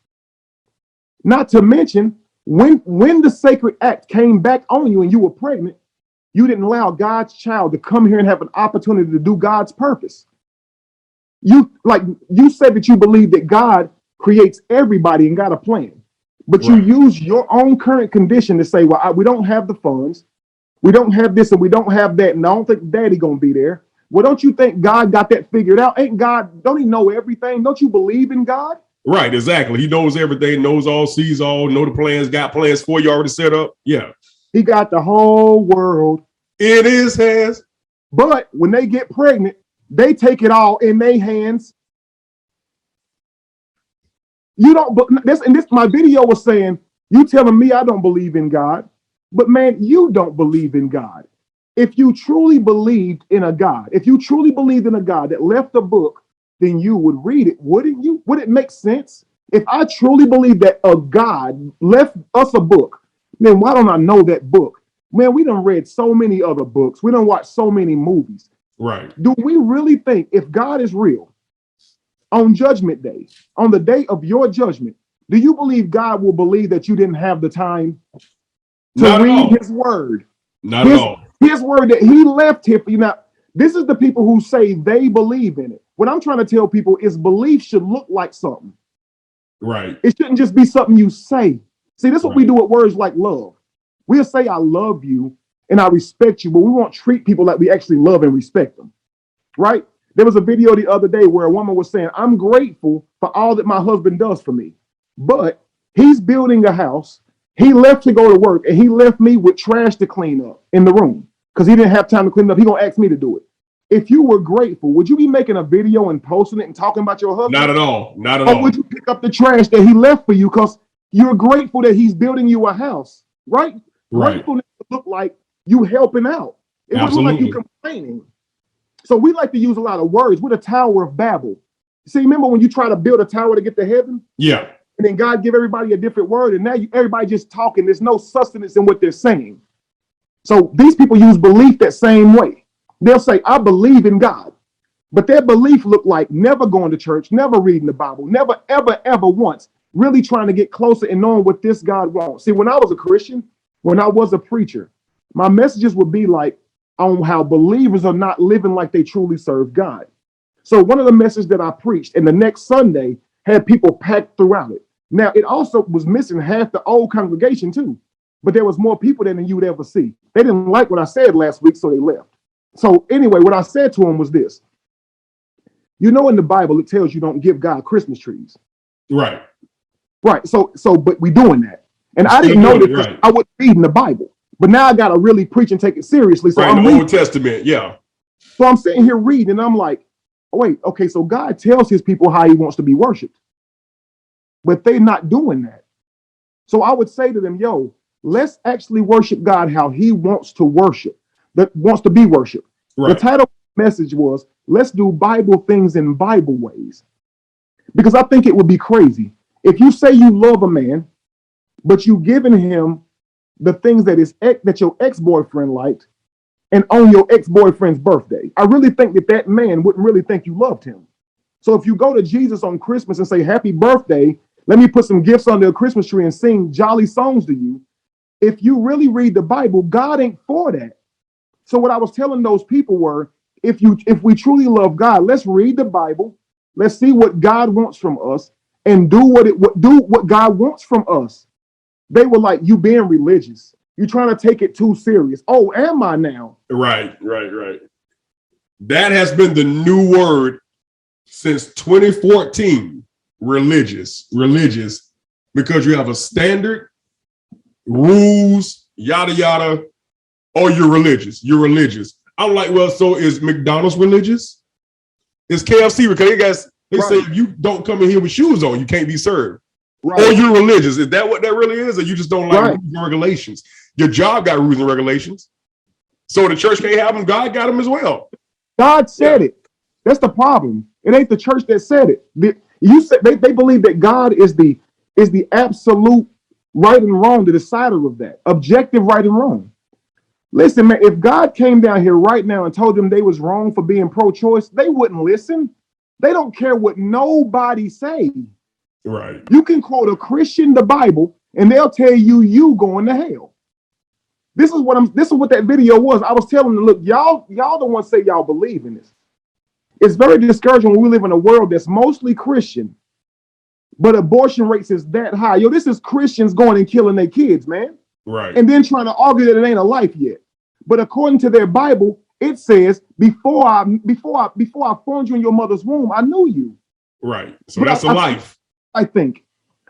Not to mention, when the sacred act came back on you and you were pregnant, you didn't allow God's child to come here and have an opportunity to do God's purpose. You said that you believe that God creates everybody and got a plan, but you use your own current condition to say, well, we don't have the funds. We don't have this and we don't have that. And I don't think daddy going to be there. Well, don't you think God got that figured out? Don't he know everything? Don't you believe in God? Right, exactly. He knows everything, knows all, sees all, know the plans, got plans for you already set up. Yeah. He got the whole world in his hands. But when they get pregnant, they take it all in their hands. You don't, but this my video was saying, you telling me I don't believe in God, but man, you don't believe in God. If you truly believed in a God, if you truly believed in a God that left a book, then you would read it, wouldn't you? Would it make sense? If I truly believe that a God left us a book, then why don't I know that book? Man, we done read so many other books. We done watched so many movies. Right. Do we really think if God is real on Judgment Day, on the day of your judgment, do you believe God will believe that you didn't have the time to read his word? Not at all. His word that he left here for you. Now, this is the people who say they believe in it. What I'm trying to tell people is belief should look like something. Right. It shouldn't just be something you say. See, this is what we do with words like love. We'll say, I love you and I respect you, but we won't treat people like we actually love and respect them. Right? There was a video the other day where a woman was saying, I'm grateful for all that my husband does for me, but he's building a house. He left to go to work and he left me with trash to clean up in the room because he didn't have time to clean it up. He gonna ask me to do it. If you were grateful, would you be making a video and posting it and talking about your husband? Not at all. Not at all. Or would you pick up the trash that he left for you because you're grateful that he's building you a house, right? Gratefulness would look like you helping out. It would look like you complaining. So we like to use a lot of words. We're the Tower of Babel. See, remember when you try to build a tower to get to heaven? Yeah. And then God give everybody a different word, and now everybody just talking. There's no sustenance in what they're saying. So these people use belief that same way. They'll say, I believe in God. But their belief look like never going to church, never reading the Bible, never, ever, ever once really trying to get closer and knowing what this God wants. See, when I was a Christian, when I was a preacher, my messages would be like on how believers are not living like they truly serve God. So one of the messages that I preached and the next Sunday had people packed throughout it. Now, it also was missing half the old congregation too, but there was more people than you would ever see. They didn't like what I said last week, so they left. So anyway, what I said to them was this. You know, in the Bible, it tells you don't give God Christmas trees. Right. Right. So, but we doing that. And I didn't know that because I wasn't reading the Bible. But now I got to really preach and take it seriously. So right, in the Old Testament, yeah. So I'm sitting here reading, and I'm like, oh, wait, okay, so God tells his people how he wants to be worshiped, but they're not doing that. So I would say to them, yo, let's actually worship God how he wants to worship, that wants to be worshiped. Right. The title of the message was, let's do Bible things in Bible ways. Because I think it would be crazy if you say you love a man, but you've given him the things that your ex-boyfriend liked, and on your ex-boyfriend's birthday. I really think that man wouldn't really think you loved him. So if you go to Jesus on Christmas and say, happy birthday, let me put some gifts under a Christmas tree and sing jolly songs to you. If you really read the Bible, God ain't for that. So what I was telling those people were, if we truly love God, let's read the Bible. Let's see what God wants from us and do what God wants from us. They were like, you being religious. You're trying to take it too serious. Oh, am I now? Right. That has been the new word since 2014. Religious, because you have a standard, rules, yada, yada. Oh, you're religious. I'm like, well, so is McDonald's religious? Is KFC? Because they say if you don't come in here with shoes on, you can't be served. Right. Or you're religious. Is that what that really is? Or you just don't like rules and regulations? Your job got rules and regulations. So the church can't have them. God got them as well. God said it. That's the problem. It ain't the church that said it. You said they believe that God is the absolute right and wrong, the decider of that, objective right and wrong. Listen, man, if God came down here right now and told them they was wrong for being pro-choice, they wouldn't listen. They don't care what nobody say. Right. You can quote a Christian the Bible, and they'll tell you going to hell. This is what that video was. I was telling them, look, y'all the ones say y'all believe in this. It's very discouraging when we live in a world that's mostly Christian, but abortion rates is that high. Yo, this is Christians going and killing their kids, man. Right. And then trying to argue that it ain't a life yet. But according to their Bible, it says, before I formed you in your mother's womb, I knew you. Right. So but that's a life. I think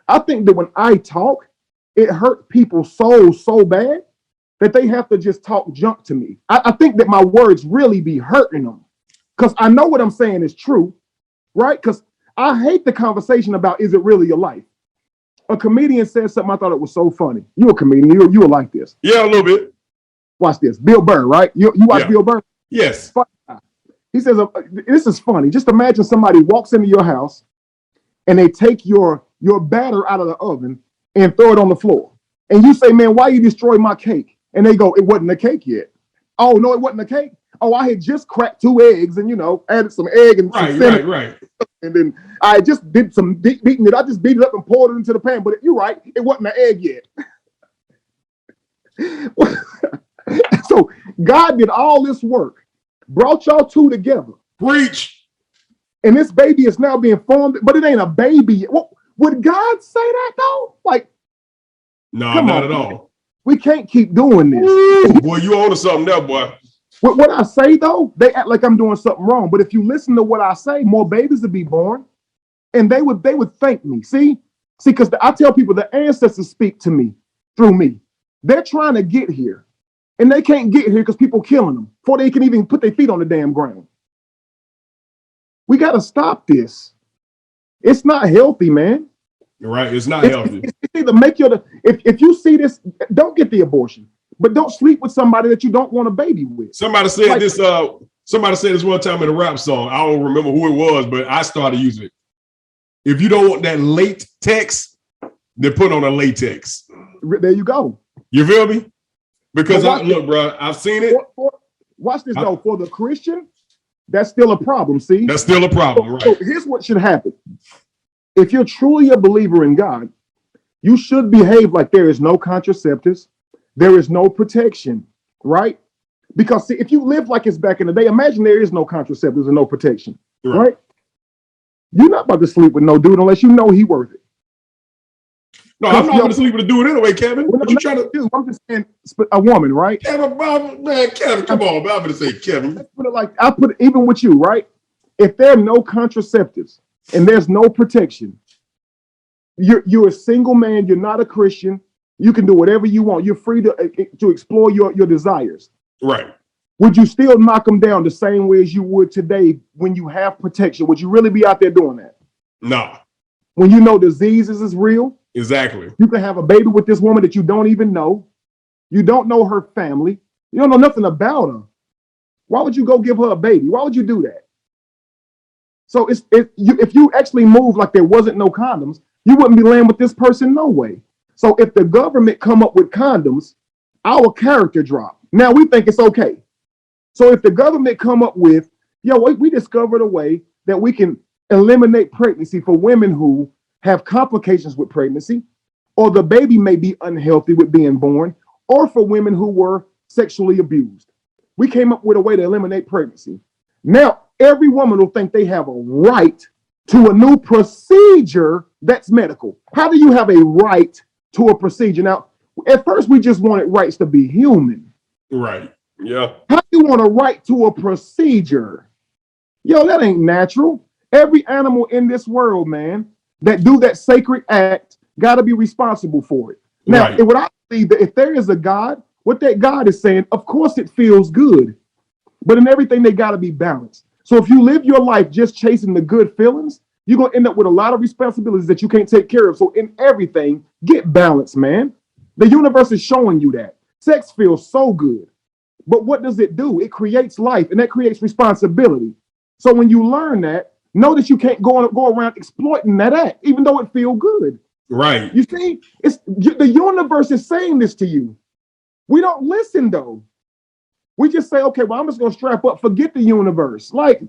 that when I talk, it hurt people's souls so bad that they have to just talk junk to me. I think that my words really be hurting them because I know what I'm saying is true, right? Because I hate the conversation about, is it really your life? A comedian said something, I thought it was so funny. You a comedian, you will like this. Yeah, a little bit. Watch this. Bill Burr, right? You watch Bill Burr? Yes. He says, this is funny. Just imagine somebody walks into your house and they take your batter out of the oven and throw it on the floor. And you say, man, why you destroy my cake? And they go, it wasn't a cake yet. Oh, no, it wasn't a cake. Oh, I had just cracked 2 eggs and, added some egg and some cinnamon. Right. And then I just did some beating it. I just beat it up and poured it into the pan. But you're right, it wasn't an egg yet. So God did all this work, brought y'all two together. Preach. And this baby is now being formed, but it ain't a baby yet. Well, would God say that though? Like, no, not at all. We can't keep doing this. Ooh, boy, you on to something there, boy. What I say though, they act like I'm doing something wrong. But if you listen to what I say, more babies would be born, and they would thank me. See, because I tell people the ancestors speak to me through me. They're trying to get here, and they can't get here because people killing them before they can even put their feet on the damn ground. We got to stop this. It's not healthy, man. You're right. It's not healthy. It's either make if you see this, don't get the abortion, but don't sleep with somebody that you don't want a baby with. Somebody said this. Somebody said this one time in a rap song. I don't remember who it was, but I started using it. If you don't want that latex, then put on a latex. There you go. You feel me? Because look, bro, I've seen it. Watch this though. For the Christian, that's still a problem. See, that's still a problem, right? So here's what should happen. If you're truly a believer in God, you should behave like there is no contraceptives, there is no protection, right? Because see, if you live like it's back in the day, imagine there is no contraceptives and no protection, right? You're not about to sleep with no dude unless you know he worth it. No, I'm not going to sleep with a dude anyway, Kevin. What you trying to do? I'm just saying a woman, right? Kevin, man, Kevin, come on, man. I'm going to say Kevin. I put it even with you, right? If there are no contraceptives and there's no protection, you're a single man. You're not a Christian. You can do whatever you want. You're free to explore your desires. Right. would you still knock them down the same way as you would today when you have protection? Would you really be out there doing that? No. When you know diseases is real? Exactly. You can have a baby with this woman that you don't even know. You don't know her family. You don't know nothing about her. Why would you go give her a baby? Why would you do that? So if you actually move like there wasn't no condoms, you wouldn't be laying with this person no way. So if the government come up with condoms, our character drop. Now we think it's okay. So if the government come up with, we discovered a way that we can eliminate pregnancy for women who have complications with pregnancy, or the baby may be unhealthy with being born, or for women who were sexually abused. We came up with a way to eliminate pregnancy. Now, every woman will think they have a right to a new procedure that's medical. How do you have a right to a procedure? Now, at first, we just wanted rights to be human. Right. Yeah. How do you want a right to a procedure? That ain't natural. Every animal in this world, man, that do that sacred act got to be responsible for it. Now, Right. what I believe that if there is a God, what that God is saying, of course it feels good, but in everything they got to be balanced. So if you live your life just chasing the good feelings, you're going to end up with a lot of responsibilities that you can't take care of. So in everything, get balance, man. The universe is showing you that. Sex feels so good, but what does it do? It creates life, and that creates responsibility. So when you learn that, know that you can't go around exploiting that act, even though it feels good. Right. You see, the universe is saying this to you. We don't listen, though. We just say, okay, well, I'm just going to strap up, forget the universe. Like,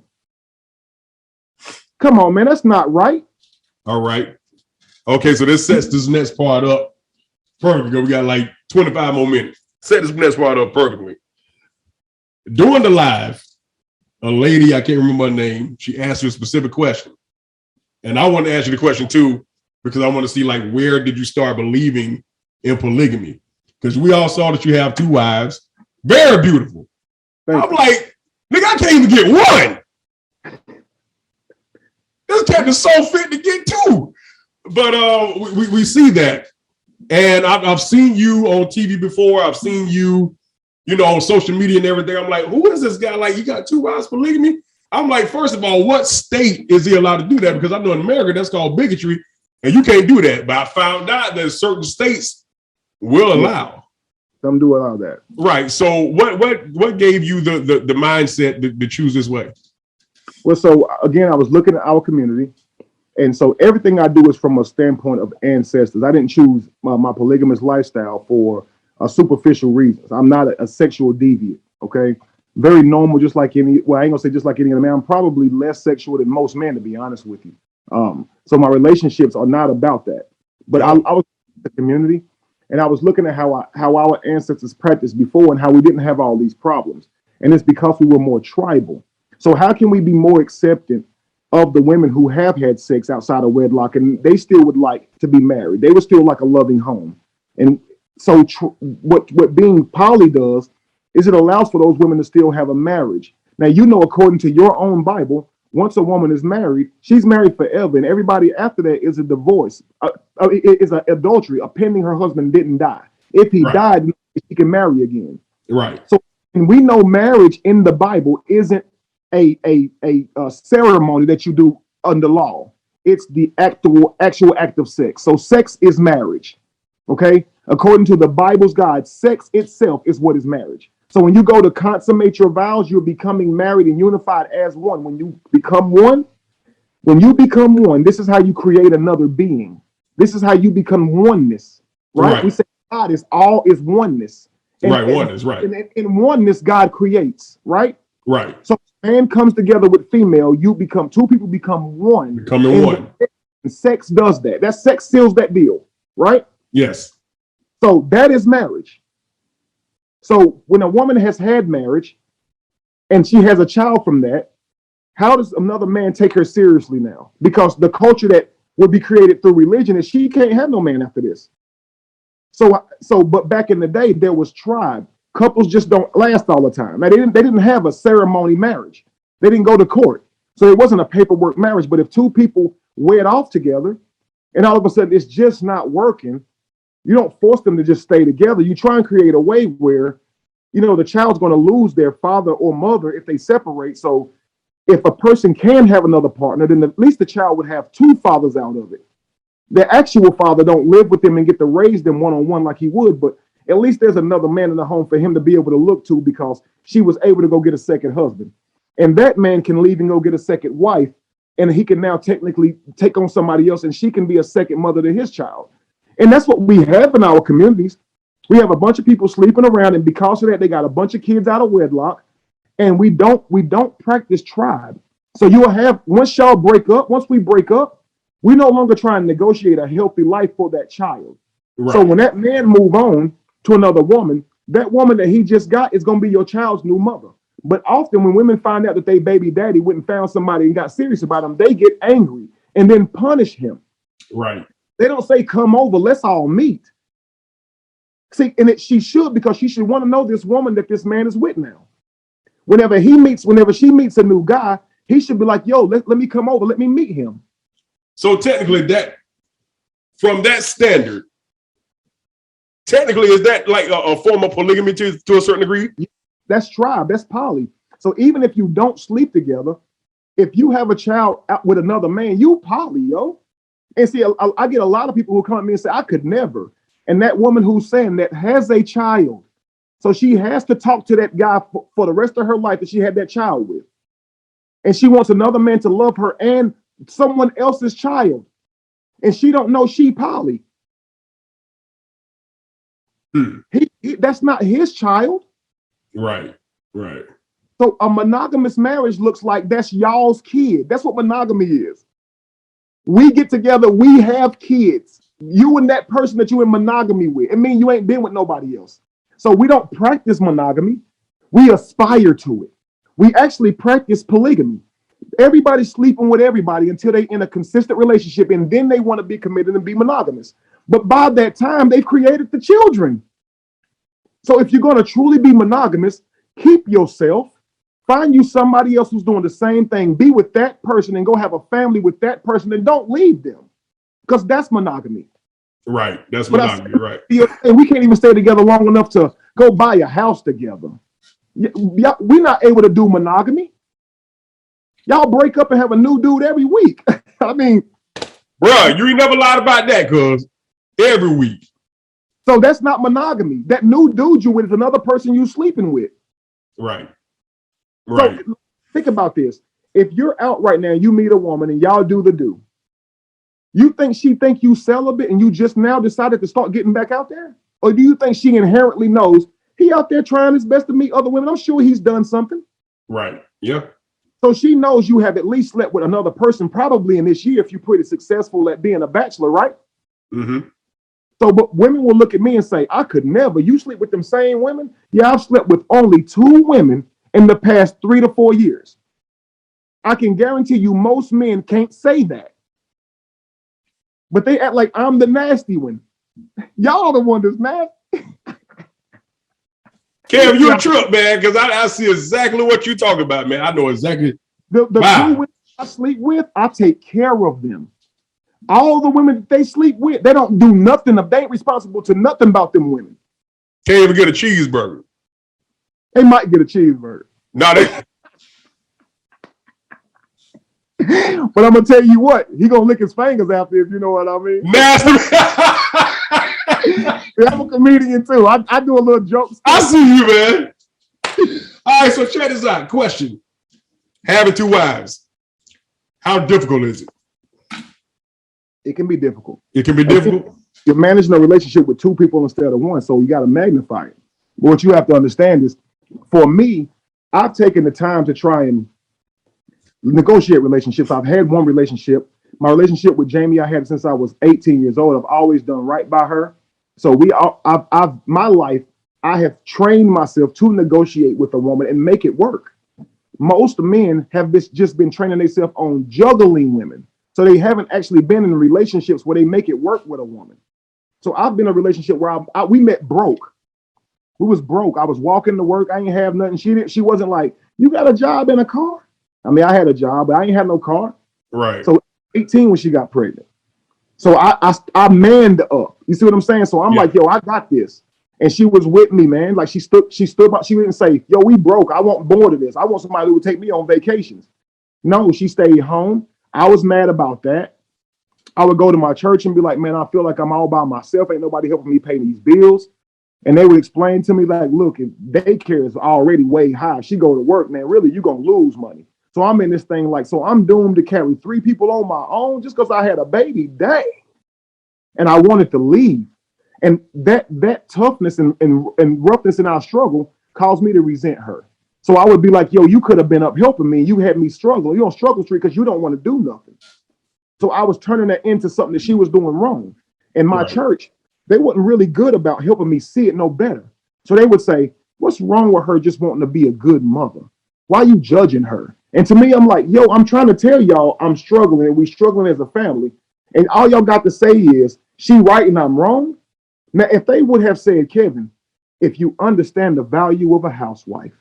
come on, man, that's not right. All right. Okay, so this sets this next part up perfectly. We got like 25 more minutes. Set this next part up perfectly. During the live, a lady, I can't remember her name, she asked you a specific question. And I want to ask you the question too, because I want to see like, where did you start believing in polygamy? Because we all saw that you have 2 wives. Very beautiful. I'm like, nigga, I can't even get one. This cat is so fit to get 2. But we see that. And I've seen you on TV before. I've seen you, on social media and everything. I'm like, who is this guy? Like, you got 2 wives, polygamy? I'm like, first of all, what state is he allowed to do that? Because I know in America, that's called bigotry, and you can't do that. But I found out that certain states will allow. Some do allow that. Right. So what gave you the mindset to choose this way? Well, so again, I was looking at our community. And so everything I do is from a standpoint of ancestors. I didn't choose my polygamous lifestyle for superficial reasons. I'm not a sexual deviant, okay? Very normal, just like I ain't gonna say just like any other man. I'm probably less sexual than most men, to be honest with you. So my relationships are not about that. But I was in the community, and I was looking at how our ancestors practiced before and how we didn't have all these problems. And it's because we were more tribal. So how can we be more accepting of the women who have had sex outside of wedlock and they still would like to be married? They would still like a loving home. And so what being poly does is it allows for those women to still have a marriage. Now, according to your own Bible, once a woman is married, she's married forever. And everybody after that is a divorce. It is an adultery, pending her husband didn't die. If he died, she can marry again. Right. So, and we know marriage in the Bible isn't a ceremony that you do under law. It's the actual act of sex. So sex is marriage. Okay? According to the Bible's God, sex itself is what is marriage. So when you go to consummate your vows, you're becoming married and unified as one. When you become one, this is how you create another being. This is how you become oneness. Right? We say God is oneness. And, oneness, right. And in oneness, God creates, right? Right. So man comes together with female, two people become one. Becoming one. And sex does that. That sex seals that deal, right? Yes. So that is marriage. So when a woman has had marriage and she has a child from that, how does another man take her seriously now? Because the culture that would be created through religion is she can't have no man after this. But back in the day, there was tribe. Couples just don't last all the time. Now, they didn't have a ceremony marriage. They didn't go to court. So it wasn't a paperwork marriage. But if 2 people wed off together and all of a sudden it's just not working, you don't force them to just stay together. You try and create a way where the child's going to lose their father or mother if they separate. So if a person can have another partner, then at least the child would have two fathers out of it. The actual father don't live with them and get to raise them one-on-one like he would, but at least there's another man in the home for him to be able to look to because she was able to go get a second husband. And that man can leave and go get a second wife, and he can now technically take on somebody else, and she can be a second mother to his child. And that's what we have in our communities. We have a bunch of people sleeping around, and because of that, they got a bunch of kids out of wedlock, and we don't practice tribe. So you will have, once we break up, we no longer try and negotiate a healthy life for that child. Right. So when that man move on to another woman, that woman that he just got is going to be your child's new mother. But often when women find out that they baby daddy went and found somebody and got serious about him, they get angry and then punish him. Right. They don't say, come over, let's all meet. See, and she should, because she should want to know this woman that this man is with now. Whenever she meets a new guy, he should be like, yo, let me come over, let me meet him. So technically that, from that standard, technically is that like a form of polygamy to a certain degree? That's tribe, that's poly. So even if you don't sleep together, if you have a child out with another man, you poly, yo. And see, I get a lot of people who come at me and say, I could never. And that woman who's saying that has a child. So she has to talk to that guy for the rest of her life that she had that child with. And she wants another man to love her and someone else's child. And she don't know she poly. That's not his child. Right, right. So a monogamous marriage looks like that's y'all's kid. That's what monogamy is. We get together, we have kids. You and that person that you in monogamy with. It means you ain't been with nobody else. So we don't practice monogamy. We aspire to it. We actually practice polygamy. Everybody's sleeping with everybody until they in a consistent relationship, and then they want to be committed and be monogamous. But by that time, they've created the children. So if you're going to truly be monogamous, keep yourself, find you somebody else who's doing the same thing, be with that person and go have a family with that person, and don't leave them, because that's monogamy. Right, that's monogamy, right. We can't even stay together long enough to go buy a house together. We're not able to do monogamy. Y'all break up and have a new dude every week. I mean, bro, you ain't never lied about that, cuz every week. So that's not monogamy. That new dude you with is another person you sleeping with. Right. Right. So think about this. If you're out right now, you meet a woman and y'all do the do. You think she think you celibate and you just now decided to start getting back out there? Or do you think she inherently knows he out there trying his best to meet other women? I'm sure he's done something. Right. Yeah. So she knows you have at least slept with another person probably in this year if you're pretty successful at being a bachelor, right? Mm-hmm. So, but women will look at me and say, I could never. You sleep with them same women? Yeah, I've slept with only 2 women in the past 3 to 4 years. I can guarantee you most men can't say that. But they act like I'm the nasty one. Y'all the one that's nasty. Kev, you a trip, man, because I see exactly what you're talking about, man. I know exactly. The 2 women I sleep with, I take care of them. All the women that they sleep with, they don't do nothing. They ain't responsible to nothing about them women. Can't even get a cheeseburger. They might get a cheeseburger. No, they. But I'm gonna tell you what, he gonna lick his fingers after, if you know what I mean. Nasty. I'm a comedian too. I do a little jokes. I see you, man. All right, so check this out. Question: having 2 wives, how difficult is it? It can be difficult. It can be difficult. You're managing a relationship with 2 people instead of 1, so you got to magnify it. But what you have to understand is, for me, I've taken the time to try and negotiate relationships. I've had 1 relationship. My relationship with Jamie, I had since I was 18 years old. I've always done right by her. So my life, I have trained myself to negotiate with a woman and make it work. Most men have just been training themselves on juggling women. So they haven't actually been in relationships where they make it work with a woman. So I've been in a relationship where we met broke. We was broke. I was walking to work. I ain't have nothing. She wasn't like, you got a job and a car? I mean, I had a job, but I ain't had no car. Right. So 18 when she got pregnant. So I manned up. You see what I'm saying? So I'm like, yo, I got this. And she was with me, man. Like she stood by, she didn't say, yo, we broke. I want more of this. I want somebody who would take me on vacations. No, she stayed home. I was mad about that. I would go to my church and be like, man, I feel like I'm all by myself. Ain't nobody helping me pay these bills. And they would explain to me like, look, if daycare is already way high, she go to work, man, really, you're going to lose money. So I'm in this thing like, so I'm doomed to carry 3 people on my own just because I had a baby. Dang. And I wanted to leave. And that toughness and roughness in our struggle caused me to resent her. So I would be like, yo, you could have been up helping me. You had me struggle. You on struggle street because you don't want to do nothing. So I was turning that into something that she was doing wrong. In my church, they wasn't really good about helping me see it no better. So they would say, what's wrong with her just wanting to be a good mother? Why are you judging her? And to me, I'm like, yo, I'm trying to tell y'all I'm struggling and we struggling as a family. And all y'all got to say is, she right and I'm wrong. Now, if they would have said, Kevin, if you understand the value of a housewife,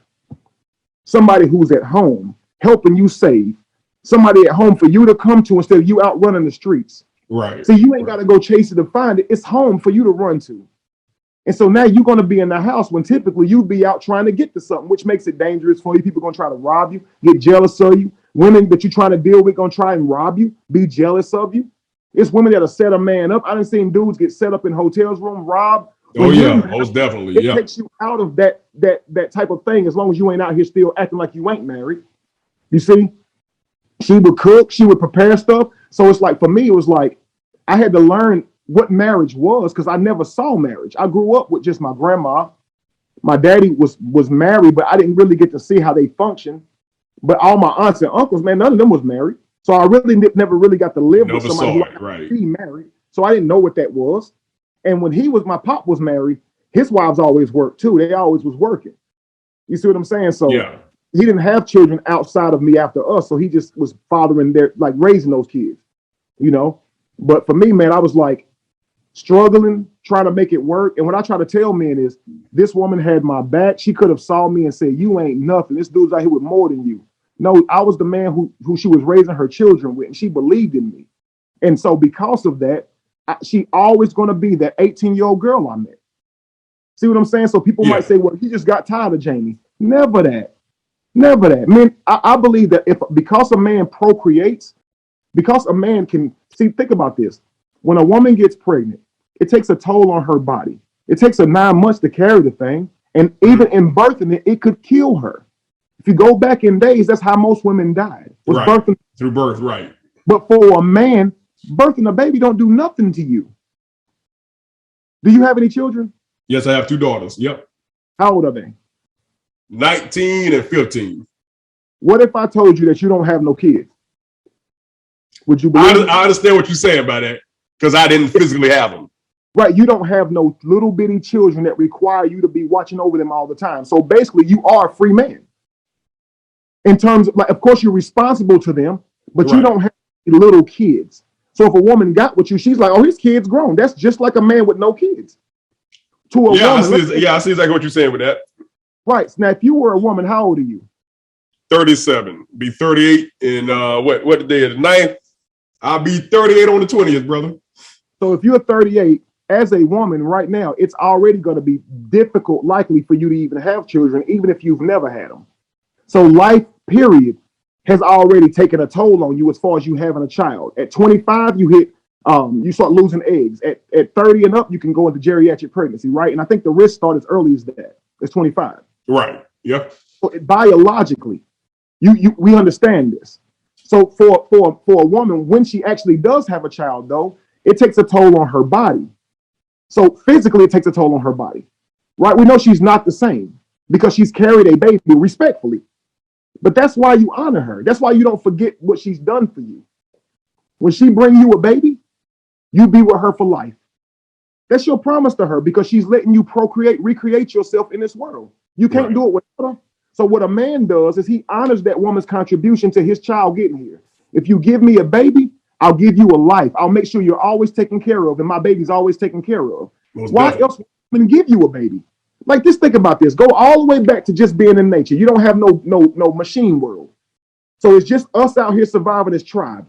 somebody who's at home helping you save, somebody at home for you to come to instead of you out running the streets. Right. So you ain't got to go chase it to find it. It's home for you to run to. And so now you're going to be in the house when typically you'd be out trying to get to something, which makes it dangerous for you. People going to try to rob you, get jealous of you. Women that you're trying to deal with going to try and rob you, be jealous of you. It's women that'll set a man up. I done seen dudes get set up in hotels room, robbed. Oh yeah, most definitely. It takes you out of that type of thing as long as you ain't out here still acting like you ain't married. You see? She would cook, she would prepare stuff. So it's like, for me, it was like, I had to learn what marriage was because I never saw marriage. I grew up with just my grandma. My daddy was married, but I didn't really get to see how they function. But all my aunts and uncles, man, none of them was married. So I really never really got to live with somebody who be married. So I didn't know what that was. And when my pop was married, his wives always worked too. They always was working. You see what I'm saying? So he didn't have children outside of me after us. So he just was fathering raising those kids, you know? But for me, man, I was like struggling, trying to make it work. And what I try to tell men is this woman had my back. She could have saw me and said, you ain't nothing. This dude's out here with more than you. No, I was the man who she was raising her children with, and she believed in me. And so because of that, she always going to be that 18-year-old girl I met. See what I'm saying? So people might say, well, he just got tired of Jamie. Never that. Never that. Man, I believe that because a man procreates, because a man can, think about this. When a woman gets pregnant, it takes a toll on her body. It takes her 9 months to carry the thing. And even in birthing it, it could kill her. If you go back in days, that's how most women died. Was birthing through birth, right? But for a man, birthing a baby don't do nothing to you. Do you have any children? Yes, I have 2 daughters. Yep. How old are they? 19 and 15. What if I told you that you don't have no kids? Would you believe I understand what you're saying by that because I didn't physically have them. Right. You don't have no little bitty children that require you to be watching over them all the time. So basically, you are a free man. In terms of, of course, you're responsible to them, but you don't have little kids. So if a woman got with you, she's like, oh, his kid's grown. That's just like a man with no kids. To a woman. I see exactly what you're saying with that. Right. Now, if you were a woman, how old are you? 37. Be 38 in what the day of the 9th? I'll be 38 on the 20th, brother. So if you're 38, as a woman right now, it's already going to be difficult, likely for you to even have children, even if you've never had them. So life, period, has already taken a toll on you as far as you having a child. At 25, you start losing eggs. At 30 and up, you can go into geriatric pregnancy, right? And I think the risk starts as early as that. It's 25. Right. Yeah. So biologically, we understand this. So for a woman, when she actually does have a child, though, it takes a toll on her body. So physically, it takes a toll on her body, right? We know she's not the same because she's carried a baby respectfully. But that's why you honor her. That's why you don't forget what she's done for you. When she bring you a baby, you be with her for life. That's your promise to her because she's letting you procreate, recreate yourself in this world. You can't do it without her. So what a man does is he honors that woman's contribution to his child getting here. If you give me a baby, I'll give you a life. I'll make sure you're always taken care of and my baby's always taken care of. Why else would a woman give you a baby? Like, just think about this. Go all the way back to just being in nature. You don't have no machine world. So it's just us out here surviving as tribe.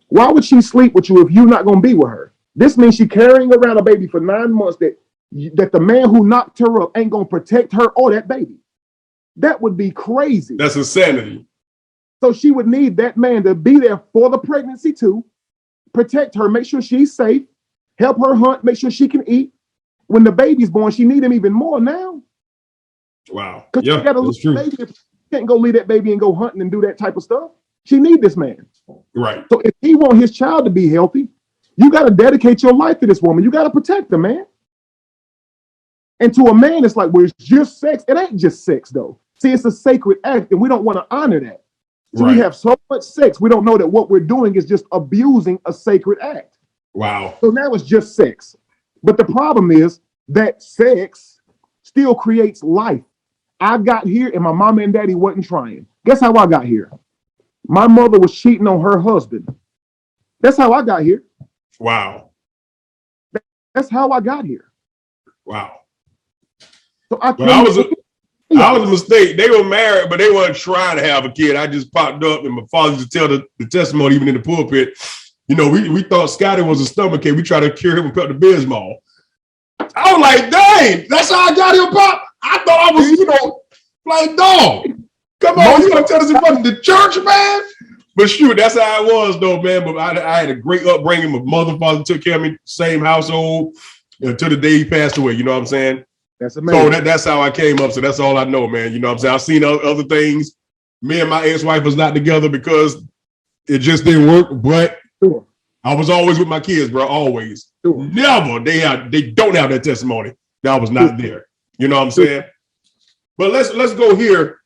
Why would she sleep with you if you're not going to be with her? This means she's carrying around a baby for 9 months that that the man who knocked her up ain't gonna protect her or that baby. That would be crazy. That's insanity. So she would need that man to be there for the pregnancy too, protect her, make sure she's safe, help her hunt, make sure she can eat. When the baby's born, she need him even more now. Wow. Because Yeah, she got a that's true. baby. She can't go leave that baby and go hunting and do that type of stuff. She need this man. Right. So if he want his child to be healthy, you got to dedicate your life to this woman. You got to protect the man. And to a man, it's like, well, it's just sex. It ain't just sex, though. See, it's a sacred act, and we don't want to honor that. So Right. we have so much sex, we don't know that what we're doing is just abusing a sacred act. Wow. So now it's just sex. But the problem is that sex still creates life. I got here and my mama and daddy wasn't trying. Guess how I got here? My mother was cheating on her husband. That's how I got here. Wow. That's how I got here. Wow. So I Well, I was a mistake. They were married, but they weren't trying to have a kid. I just popped up, and my father used to tell the testimony, even in the pulpit. You know, we thought Scotty was a stomachache. We tried to cure him with Pepto-Bismol. I was like, dang, that's how I got here, Pop. I thought I was, like, dog. Come on, you gonna tell us in front of the church, man? But shoot, that's how it was, though, man. But I had a great upbringing. My mother and father took care of me, same household, until the day he passed away. You know what I'm saying? That's amazing. So that's how I came up. So that's all I know, man. You know what I'm saying? I've seen other things. Me and my ex-wife was not together because it just didn't work. But sure. I was always with my kids, bro. Always. Sure. Never. They don't have that testimony that I was not there. You know what I'm saying? But let's go here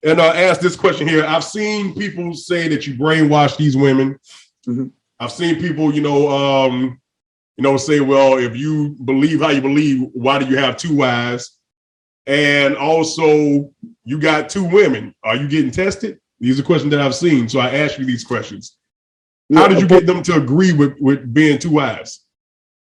and ask this question here. I've seen people say that you brainwash these women. Mm-hmm. I've seen people, say, well, if you believe how you believe, why do you have two wives? And also, you got two women. Are you getting tested? These are questions that I've seen. So I ask you these questions. How did you get them to agree with being two wives?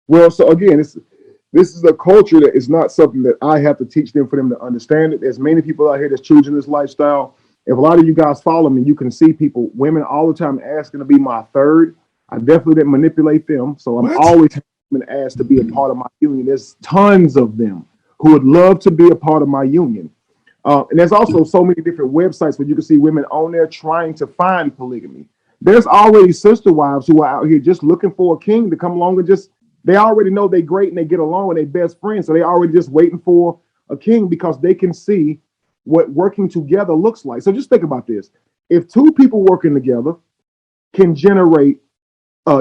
Well, so again, this is a culture that is not something that I have to teach them for them to understand it. There's many people out here that's choosing this lifestyle. If a lot of you guys follow me, you can see women all the time asking to be my third. I definitely didn't manipulate them. So I'm always been asked to be a part of my union. There's tons of them who would love to be a part of my union. And there's also so many different websites where you can see women on there trying to find polygamy. There's already sister wives who are out here just looking for a king to come along and they already know they're great and they get along with their best friends. So they already just waiting for a king because they can see what working together looks like. So just think about this. If two people working together can generate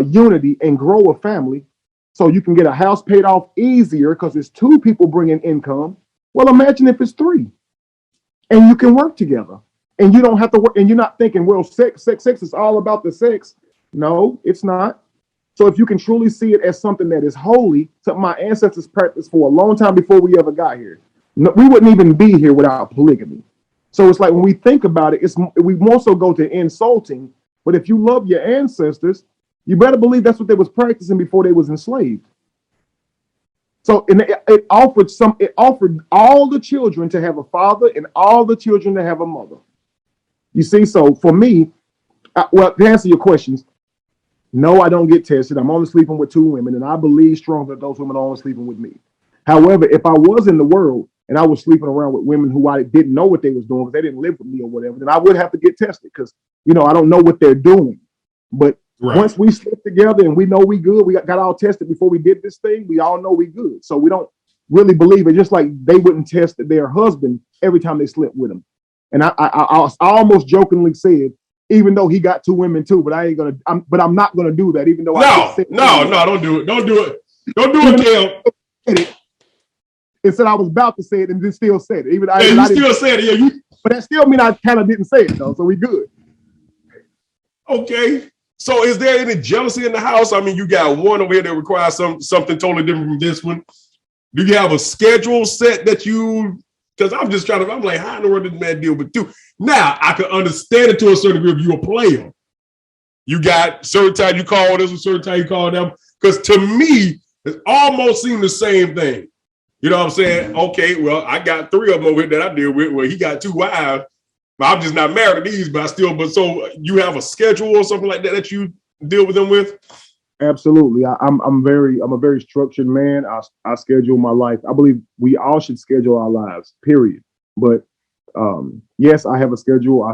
unity and grow a family, so you can get a house paid off easier because it's two people bringing income. Well, imagine if it's three and you can work together and you don't have to work and you're not thinking, well, sex is all about the sex. No, it's not. So if you can truly see it as something that is holy, something my ancestors practiced for a long time before we ever got here, we wouldn't even be here without polygamy. So it's like when we think about it, we more so go to insulting. But if you love your ancestors, you better believe that's what they was practicing before they was enslaved. So it offered all the children to have a father and all the children to have a mother. You see, so for me, to answer your questions, no, I don't get tested. I'm only sleeping with two women, and I believe strongly that those women are only sleeping with me. However, if I was in the world and I was sleeping around with women who I didn't know what they was doing because they didn't live with me or whatever, then I would have to get tested because, I don't know what they're doing. But once we sleep together and we know we good, we got all tested before we did this thing, we all know we good. So we don't really believe it, just like they wouldn't test their husband every time they slept with him. And I almost jokingly said, even though he got two women too, but I'm not gonna do that, even though No, don't do it. Don't do it. Don't do it, Cam. It said I was about to say it and then still said it. You still said it, yeah. But that still mean I kind of didn't say it though, so we good. Okay. So is there any jealousy in the house? I mean, you got one over here that requires something totally different from this one. Do you have a schedule set that because I'm just I'm like, how in the world did the man deal with two? Now, I can understand it to a certain degree if you're a player. You got certain time you call this, a certain time you call them. Because to me, it almost seemed the same thing. You know what I'm saying? Okay, well, I got three of them over here that I deal with where he got two wives. But I'm just not married to these, but so you have a schedule or something like that you deal with them with? Absolutely. I'm a very structured man. I schedule my life. I believe we all should schedule our lives, period. But yes, I have a schedule.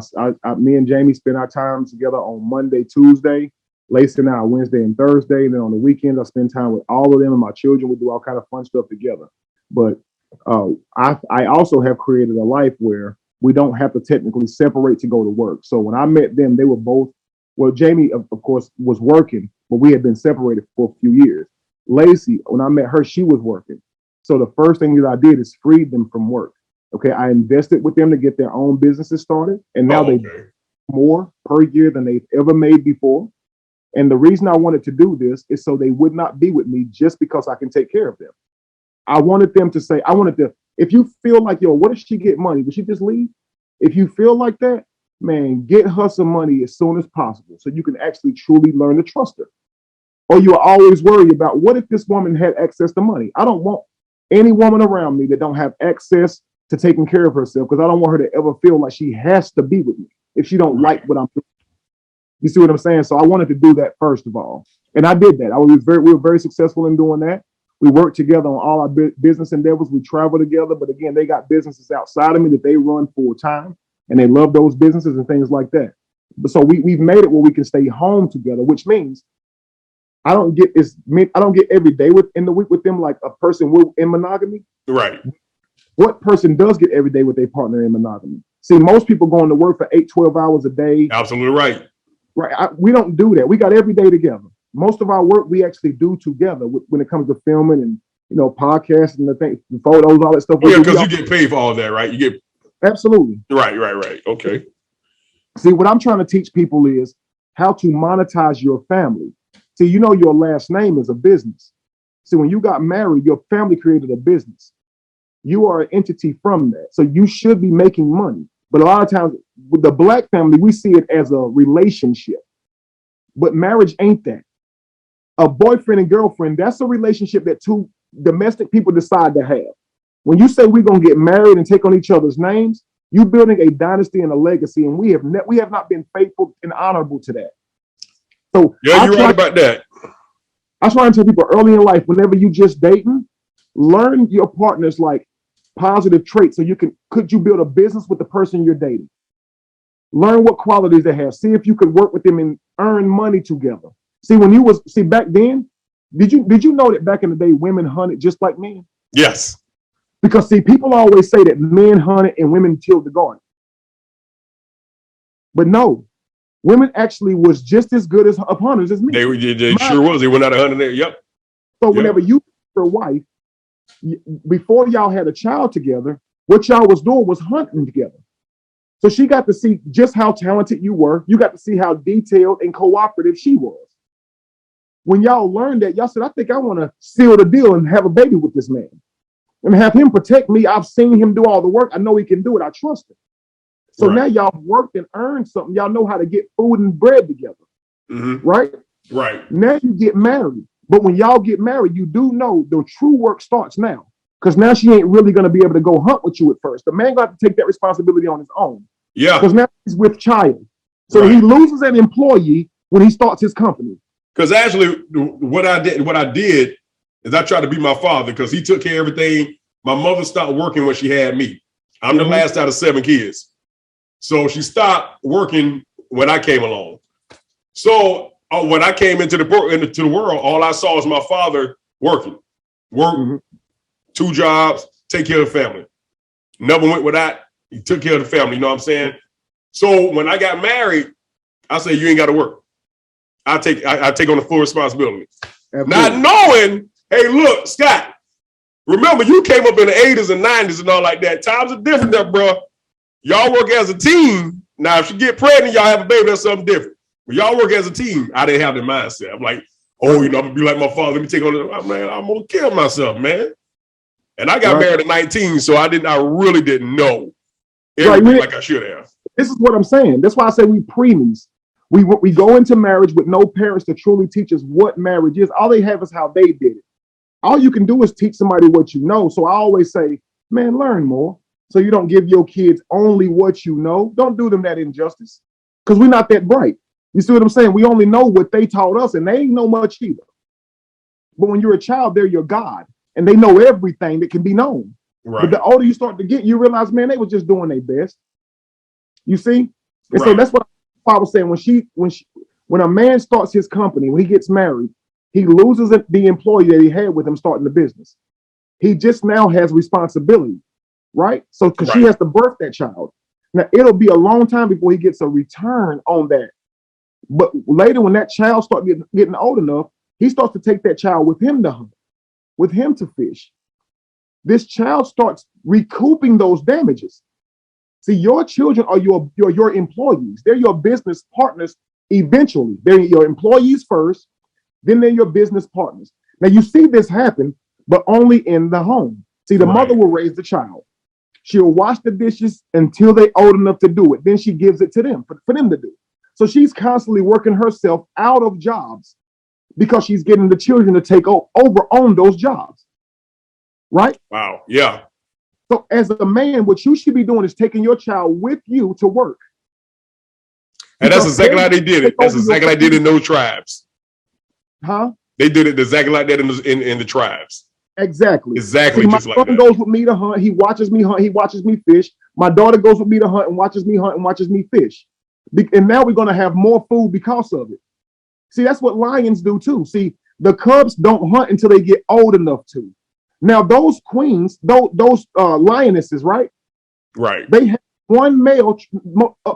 Me and Jamie spend our time together on Monday, Tuesday, Lacey and I Wednesday and Thursday. And then on the weekends, I spend time with all of them and my children. We do all kind of fun stuff together. But I also have created a life where we don't have to technically separate to go to work. So when I met them, they were both, well, Jamie, of course, was working, but we had been separated for a few years. Lacey, when I met her, she was working. So the first thing that I did is freed them from work. Okay, I invested with them to get their own businesses started, and now they do more per year than they've ever made before. And the reason I wanted to do this is so they would not be with me just because I can take care of them. I wanted them to say, if you feel like, yo, what if she get money? Would she just leave? If you feel like that, man, get her some money as soon as possible so you can actually truly learn to trust her. Or you're always worried about, what if this woman had access to money? I don't want any woman around me that don't have access to taking care of herself, because I don't want her to ever feel like she has to be with me if she don't like what I'm doing. You see what I'm saying? So I wanted to do that first of all. And I did that. We were very successful in doing that. We worked together on all our business endeavors. We travel together. But again, they got businesses outside of me that they run full time, and they love those businesses and things like that. But so we've made it where we can stay home together, which means I don't get every day in the week with them like a person will in monogamy. Right. What person does get every day with their partner in monogamy? See, most people going to work for 8-12 hours a day. Absolutely right. Right. We don't do that. We got every day together. Most of our work we actually do together when it comes to filming and, podcasts and the photos, all that stuff. Yeah, because you get paid for all that, right? You get absolutely. Right. Okay. See, what I'm trying to teach people is how to monetize your family. See, your last name is a business. See, when you got married, your family created a business. You are an entity from that. So you should be making money. But a lot of times with the Black family, we see it as a relationship. But marriage ain't that. A boyfriend and girlfriend, that's a relationship that two domestic people decide to have. When you say we're going to get married and take on each other's names, you're building a dynasty and a legacy. And we have not been faithful and honorable to that. So yeah, you're right about that. I try to tell people early in life, whenever you just dating, learn your partner's like positive traits. So could you build a business with the person you're dating? Learn what qualities they have. See if you could work with them and earn money together. See, back then, did you know that back in the day, women hunted just like men? Yes. Because see, people always say that men hunted and women tilled the garden. But no, women actually was just as good as hunters as men. They sure was. They went out 100. Yep. So whenever you your wife, before y'all had a child together, what y'all was doing was hunting together. So she got to see just how talented you were. You got to see how detailed and cooperative she was. When y'all learned that, y'all said, I think I want to seal the deal and have a baby with this man and have him protect me. I've seen him do all the work. I know he can do it. I trust him. So now y'all worked and earned something. Y'all know how to get food and bread together. Mm-hmm. Right? Right. Now you get married. But when y'all get married, you do know the true work starts now. Because now she ain't really going to be able to go hunt with you at first. The man got to take that responsibility on his own. Yeah. Because now he's with child. So he loses an employee when he starts his company. Because actually, what I did is I tried to be my father because he took care of everything. My mother stopped working when she had me. I'm the last out of 7 kids. So she stopped working when I came along. So when I came into the world, all I saw was my father work, 2 jobs, take care of the family. Never went without. He took care of the family. You know what I'm saying? So when I got married, I said, you ain't got to work. I take on the full responsibility. Absolutely. Not knowing, hey, look, Scott, remember you came up in the 80s and 90s and all like that. Times are different there, bro. Y'all work as a team. Now, if you get pregnant, y'all have a baby, that's something different. But y'all work as a team. I didn't have that mindset. I'm like, I'm going to be like my father. Let me take on it. I'm going to kill myself, man. And I got married at 19, so I really didn't know everything like I should have. This is what I'm saying. That's why I say we preemies. We go into marriage with no parents to truly teach us what marriage is. All they have is how they did it. All you can do is teach somebody what you know. So I always say, man, learn more. So you don't give your kids only what you know. Don't do them that injustice because we're not that bright. You see what I'm saying? We only know what they taught us, and they ain't know much either. But when you're a child, they're your God, and they know everything that can be known. Right. But the older you start to get, you realize, man, they were just doing their best. You see? And so that's what I was saying. When a man starts his company, when he gets married, he loses the employee that he had with him starting the business. He just now has responsibility, right? So because she has to birth that child. Now, it'll be a long time before he gets a return on that. But later, when that child starts getting old enough, he starts to take that child with him to hunt, with him to fish. This child starts recouping those damages. See, your children are your employees. They're your business partners eventually. They're your employees first, then they're your business partners. Now, you see this happen, but only in the home. See, the mother will raise the child. She'll wash the dishes until they're old enough to do it. Then she gives it to them for them to do. So she's constantly working herself out of jobs because she's getting the children to take over on those jobs. Right? Wow. Yeah. So as a man, what you should be doing is taking your child with you to work. And that's exactly how they did it. That's exactly how they did it in those tribes. Huh? They did it exactly like that in the tribes. Exactly. Exactly. See, my just like son that. goes with me to hunt. He watches me hunt. He watches me fish. My daughter goes with me to hunt and watches me fish. And now we're going to have more food because of it. See, that's what lions do too. See, the cubs don't hunt until they get old enough to. Now, those queens, those lionesses, right? Right. They have one male,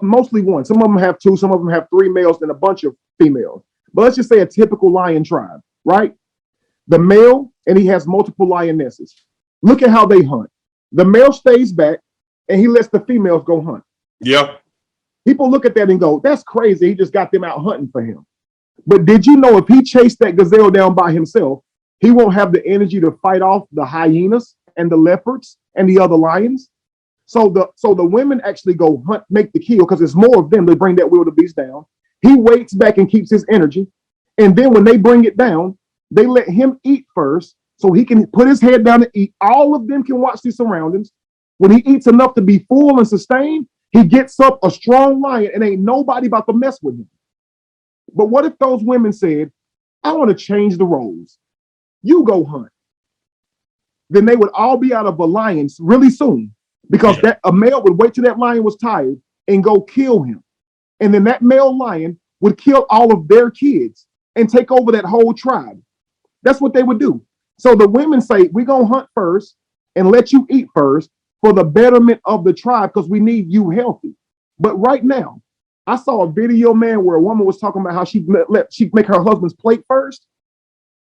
mostly one. Some of them have two, some of them have three males and a bunch of females. But let's just say a typical lion tribe, right? The male, and he has multiple lionesses. Look at how they hunt. The male stays back, and he lets the females go hunt. Yeah. People look at that and go, that's crazy. He just got them out hunting for him. But did you know if he chased that gazelle down by himself, he won't have the energy to fight off the hyenas and the leopards and the other lions? So the women actually go hunt, make the kill, because it's more of them. They bring that wildebeest down. He waits back and keeps his energy. And then when they bring it down, they let him eat first so he can put his head down and eat. All of them can watch the surroundings. When he eats enough to be full and sustained, he gets up a strong lion and ain't nobody about to mess with him. But what if those women said, I want to change the roles. You go hunt. Then they would all be out of a lion really soon, because a male would wait till that lion was tired and go kill him. And then that male lion would kill all of their kids and take over that whole tribe. That's what they would do. So the women say, we're going to hunt first and let you eat first for the betterment of the tribe, because we need you healthy. But right now, I saw a video, man, where a woman was talking about how she'd make her husband's plate first.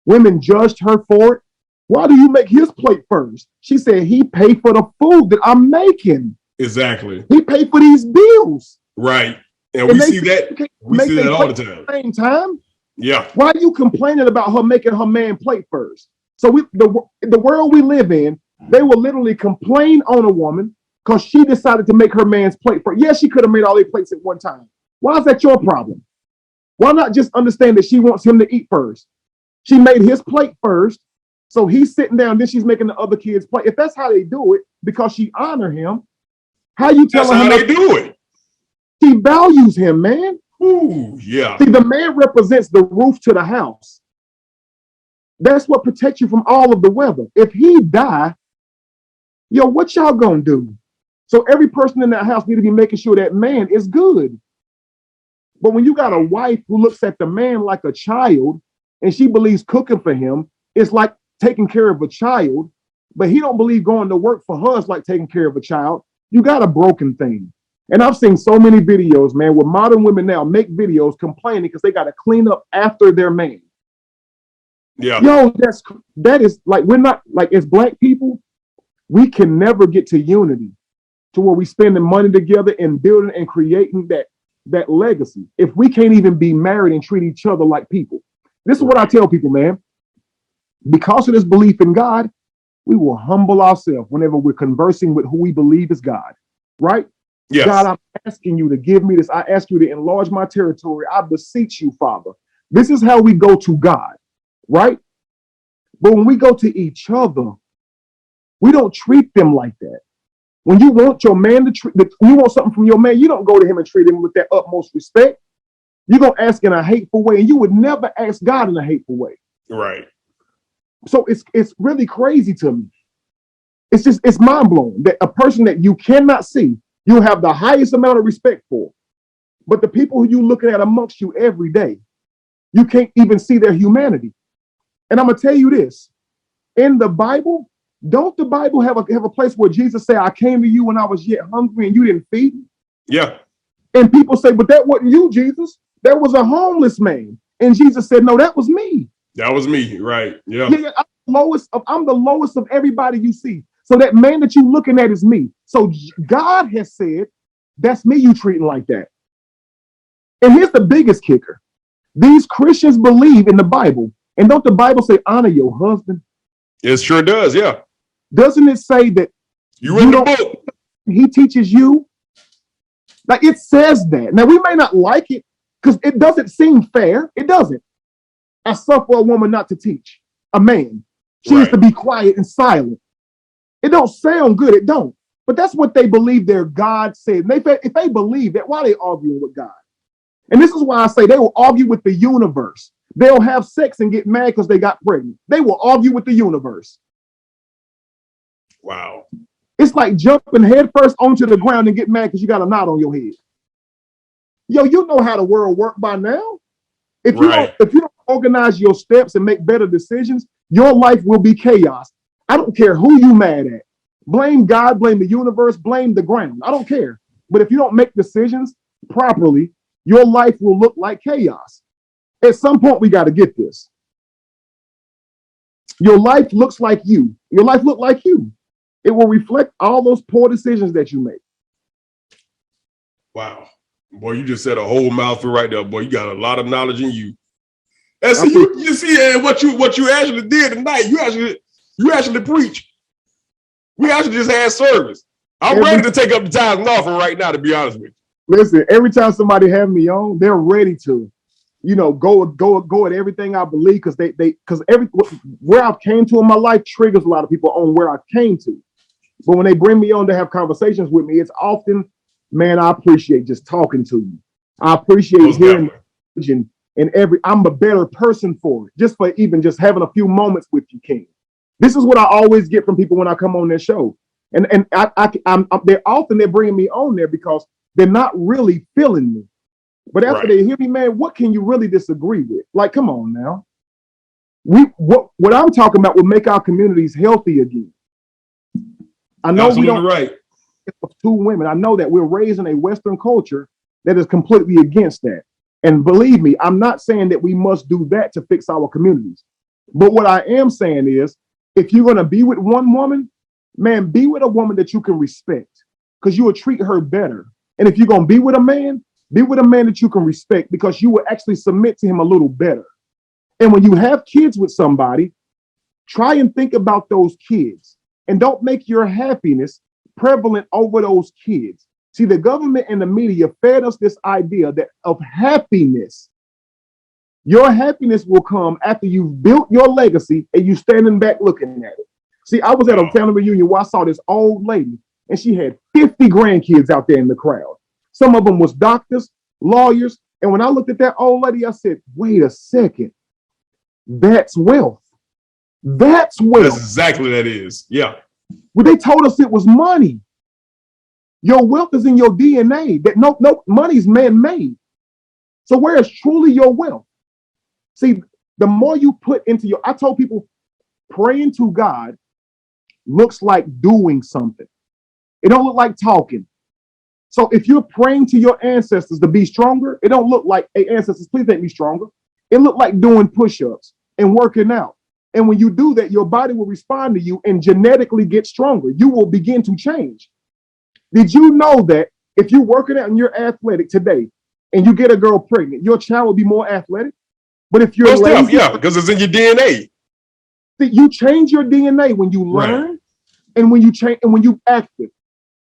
Women judged her for it. Why do you make his plate first? She said, he paid for the food that I'm making. Exactly. He paid for these bills. Right. And we see that. We see that all the time. At the same time. Yeah. Why are you complaining about her making her man plate first? So the world we live in, they will literally complain on a woman because she decided to make her man's plate first. Yeah, she could have made all their plates at one time. Why is that your problem? Why not just understand that she wants him to eat first? She made his plate first, so he's sitting down, then she's making the other kids' plate. If that's how they do it, because she honor him, how you tell her? That's how they do it. She values him, man. Ooh, yeah. See, the man represents the roof to the house. That's what protects you from all of the weather. If he die, yo, what y'all gonna do? So every person in that house need to be making sure that man is good. But when you got a wife who looks at the man like a child and she believes cooking for him is like taking care of a child, but he don't believe going to work for her is like taking care of a child, you got a broken thing. And I've seen so many videos, man, where modern women now make videos complaining because they got to clean up after their man. Yeah. Yo, that is like, we're not, like, as Black people, we can never get to unity to where we spending money together and building and creating that legacy if we can't even be married and treat each other like people. This is what I tell people, man. Because of this belief in God, we will humble ourselves whenever we're conversing with who we believe is God, right? Yes. God, I'm asking you to give me this. I ask you to enlarge my territory. I beseech you, Father. This is how we go to God, right? But when we go to each other, we don't treat them like that. When you want your man to when you want something from your man, you don't go to him and treat him with that utmost respect. You're going to ask in a hateful way, and you would never ask God in a hateful way. Right. So it's really crazy to me. It's mind blowing that a person that you cannot see, you have the highest amount of respect for, but the people who you looking at amongst you every day, you can't even see their humanity. And I'm gonna tell you this: in the Bible, don't the Bible have a place where Jesus said, "I came to you when I was yet hungry, and you didn't feed me"? Yeah. And people say, "But that wasn't you, Jesus. That was a homeless man." And Jesus said, "No, that was me. That was me." Right. Yeah. Yeah, I'm the lowest of everybody you see. So that man that you looking at is me. So God has said, that's me you treating like that. And here's the biggest kicker. These Christians believe in the Bible. And don't the Bible say honor your husband? It sure does, yeah. Doesn't it say that you in the book? He teaches you? Like, it says that. Now, we may not like it because it doesn't seem fair. It doesn't. I suffer a woman not to teach a man. She is to be quiet and silent. It don't sound good. It don't. But that's what they believe their God said. If they believe that, why are they arguing with God? And this is why I say they will argue with the universe. They'll have sex and get mad because they got pregnant. They will argue with the universe. Wow. It's like jumping headfirst onto the ground and get mad because you got a knot on your head. Yo, you know how the world works by now. If you don't organize your steps and make better decisions, your life will be chaos. I don't care who you mad at. Blame God, blame the universe, blame the ground. I don't care. But if you don't make decisions properly, your life will look like chaos. At some point, we got to get this. Your life looks like you. Your life look like you. It will reflect all those poor decisions that you make. Wow. Boy, you just said a whole mouthful right there. Boy, you got a lot of knowledge in you. And so you see, and what you actually did tonight, you actually preach. We actually just had service. I'm ready to take up the tithes and offering right now, to be honest with you. Listen, every time somebody have me on, they're ready to, go at everything I believe because where I've came to in my life triggers a lot of people on where I came to. But when they bring me on to have conversations with me, it's often, man, I appreciate just talking to you. I appreciate hearing I'm a better person for it, just for even just having a few moments with you, King. This is what I always get from people when I come on their show. And they're bringing me on there because they're not really feeling me. But after they hear me, man, what can you really disagree with? Like, come on now. What I'm talking about will make our communities healthy again. I know we don't two women. I know that we're raised in a Western culture that is completely against that. And believe me, I'm not saying that we must do that to fix our communities. But what I am saying is, if you're going to be with one woman, man, be with a woman that you can respect because you will treat her better. And if you're going to be with a man that you can respect because you will actually submit to him a little better. And when you have kids with somebody, try and think about those kids and don't make your happiness prevalent over those kids. See, the government and the media fed us this idea of happiness. Your happiness will come after you've built your legacy and you standing back looking at it. See, I was at a family reunion where I saw this old lady and she had 50 grandkids out there in the crowd. Some of them was doctors, lawyers. And when I looked at that old lady, I said, wait a second. That's wealth. That's wealth. That's exactly what that is. Yeah. Well, they told us it was money. Your wealth is in your DNA. That no money's man-made. So where is truly your wealth? See, the more you put into I told people, praying to God looks like doing something. It don't look like talking. So if you're praying to your ancestors to be stronger, it don't look like, hey, ancestors, please make me stronger. It look like doing push-ups and working out. And when you do that, your body will respond to you and genetically get stronger. You will begin to change. Did you know that if you're working out and you're athletic today and you get a girl pregnant, your child will be more athletic? But if you're lazy, because it's in your DNA. You change your DNA when you learn and when you change and when you active.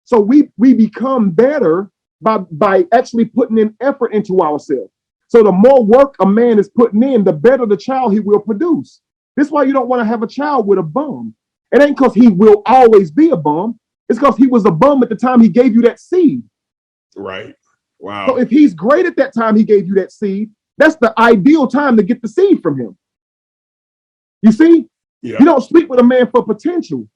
So we become better by actually putting in effort into ourselves. So the more work a man is putting in, the better the child he will produce. This is why you don't want to have a child with a bum. It ain't because he will always be a bum. It's because he was a bum at the time he gave you that seed. Right. Wow. So if he's great at that time, he gave you that seed. That's the ideal time to get the seed from him. You see? Yeah. You don't sleep with a man for potential.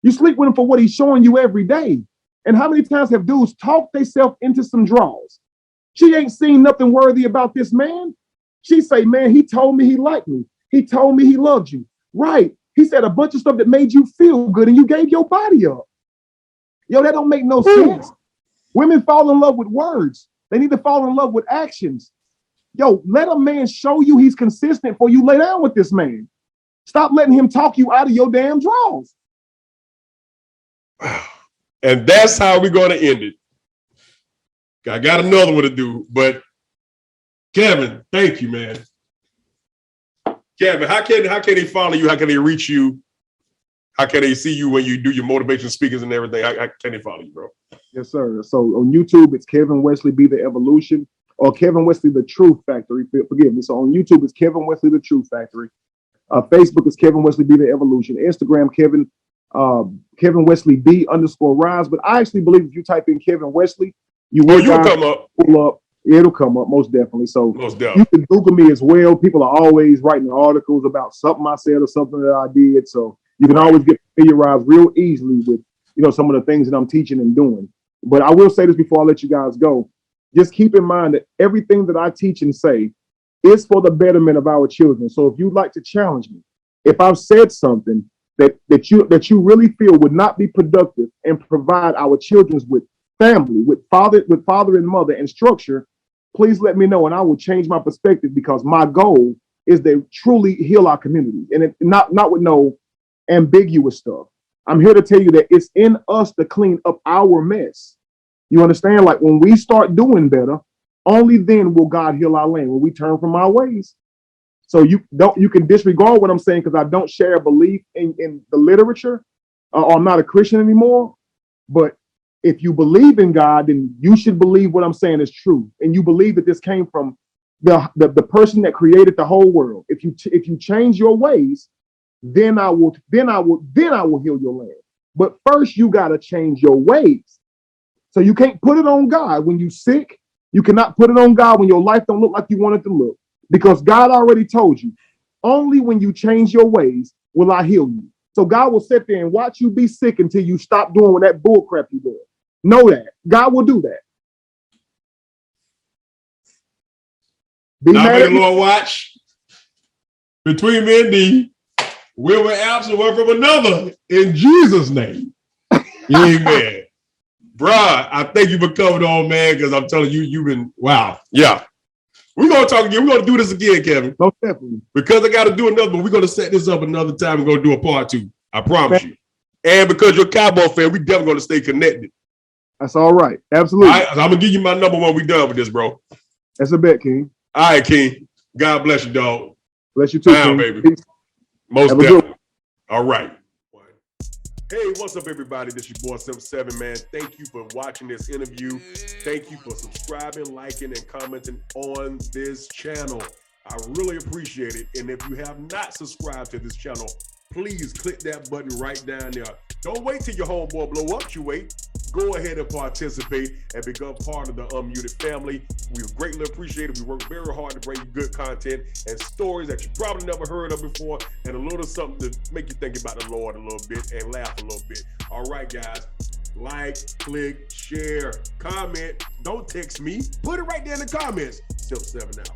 You sleep with him for what he's showing you every day. And how many times have dudes talked themselves into some draws? She ain't seen nothing worthy about this man. She say, man, he told me he liked me. He told me he loved you. Right. He said a bunch of stuff that made you feel good and you gave your body up. Yo, that don't make no sense. Women fall in love with words. They need to fall in love with actions. Yo, let a man show you he's consistent before you lay down with this man. Stop letting him talk you out of your damn draws. And that's how we're going to end it. I got another one to do, but Kevin, thank you, man. Kevin, how can they follow you? How can they reach you? How can they see you when you do your motivation speakers and everything? How can they follow you, bro? Yes, sir. So on YouTube, it's Kevin Wesley Be the Evolution or Kevin Wesley The Truth Factory. Forgive me. So on YouTube, it's Kevin Wesley The Truth Factory. Facebook is Kevin Wesley Be the Evolution. Instagram, Kevin Wesley B_rise. But I actually believe if you type in Kevin Wesley, you'll come up. Pull up. Yeah, it'll come up most definitely. So you can Google me as well. People are always writing articles about something I said or something that I did. So you can always get familiarized real easily with, some of the things that I'm teaching and doing. But I will say this before I let you guys go. Just keep in mind that everything that I teach and say is for the betterment of our children. So if you'd like to challenge me, if I've said something that you really feel would not be productive and provide our children with family, with father and mother and structure, please let me know and I will change my perspective, because my goal is to truly heal our community and not with no ambiguous stuff. I'm here to tell you that it's in us to clean up our mess. You understand? Like when we start doing better, only then will God heal our land, when we turn from our ways. So you can disregard what I'm saying because I don't share a belief in the literature, or I'm not a Christian anymore. But if you believe in God, then you should believe what I'm saying is true, and you believe that this came from the person that created the whole world. If you change your ways, then I will heal your land. But first, you gotta change your ways. So you can't put it on God when you're sick. You cannot put it on God when your life don't look like you want it to look, because God already told you, only when you change your ways will I heal you. So God will sit there and watch you be sick until you stop doing that bull crap you're doing. Know that. God will do that. Now may the Lord watch between me and thee, we were absent one from another, in Jesus' name. Amen. Bruh, I thank you for coming on, man, because I'm telling you, you've been, wow. Yeah. We're going to talk again. We're going to do this again, Kevin. Most definitely. Because I got to do another, but we're going to set this up another time. We're going to do a part 2. I promise you. And because you're a Cowboy fan, we definitely going to stay connected. That's all right. Absolutely. I'm going to give you my number when we're done with this, bro. That's a bet, King. All right, King. God bless you, dog. Bless you too, King. Baby. Most definitely. All right. Hey, what's up, everybody? This is your boy Simp 7, man. Thank you for watching this interview. Thank you for subscribing, liking, and commenting on this channel. I really appreciate it. And if you have not subscribed to this channel, please click that button right down there. Don't wait till your homeboy blow up. You wait. Go ahead and participate and become part of the Unmuted family. We greatly appreciate it. We work very hard to bring you good content and stories that you probably never heard of before, and a little something to make you think about the Lord a little bit and laugh a little bit. All right, guys. Like, click, share, comment. Don't text me. Put it right there in the comments. Simp 7 out.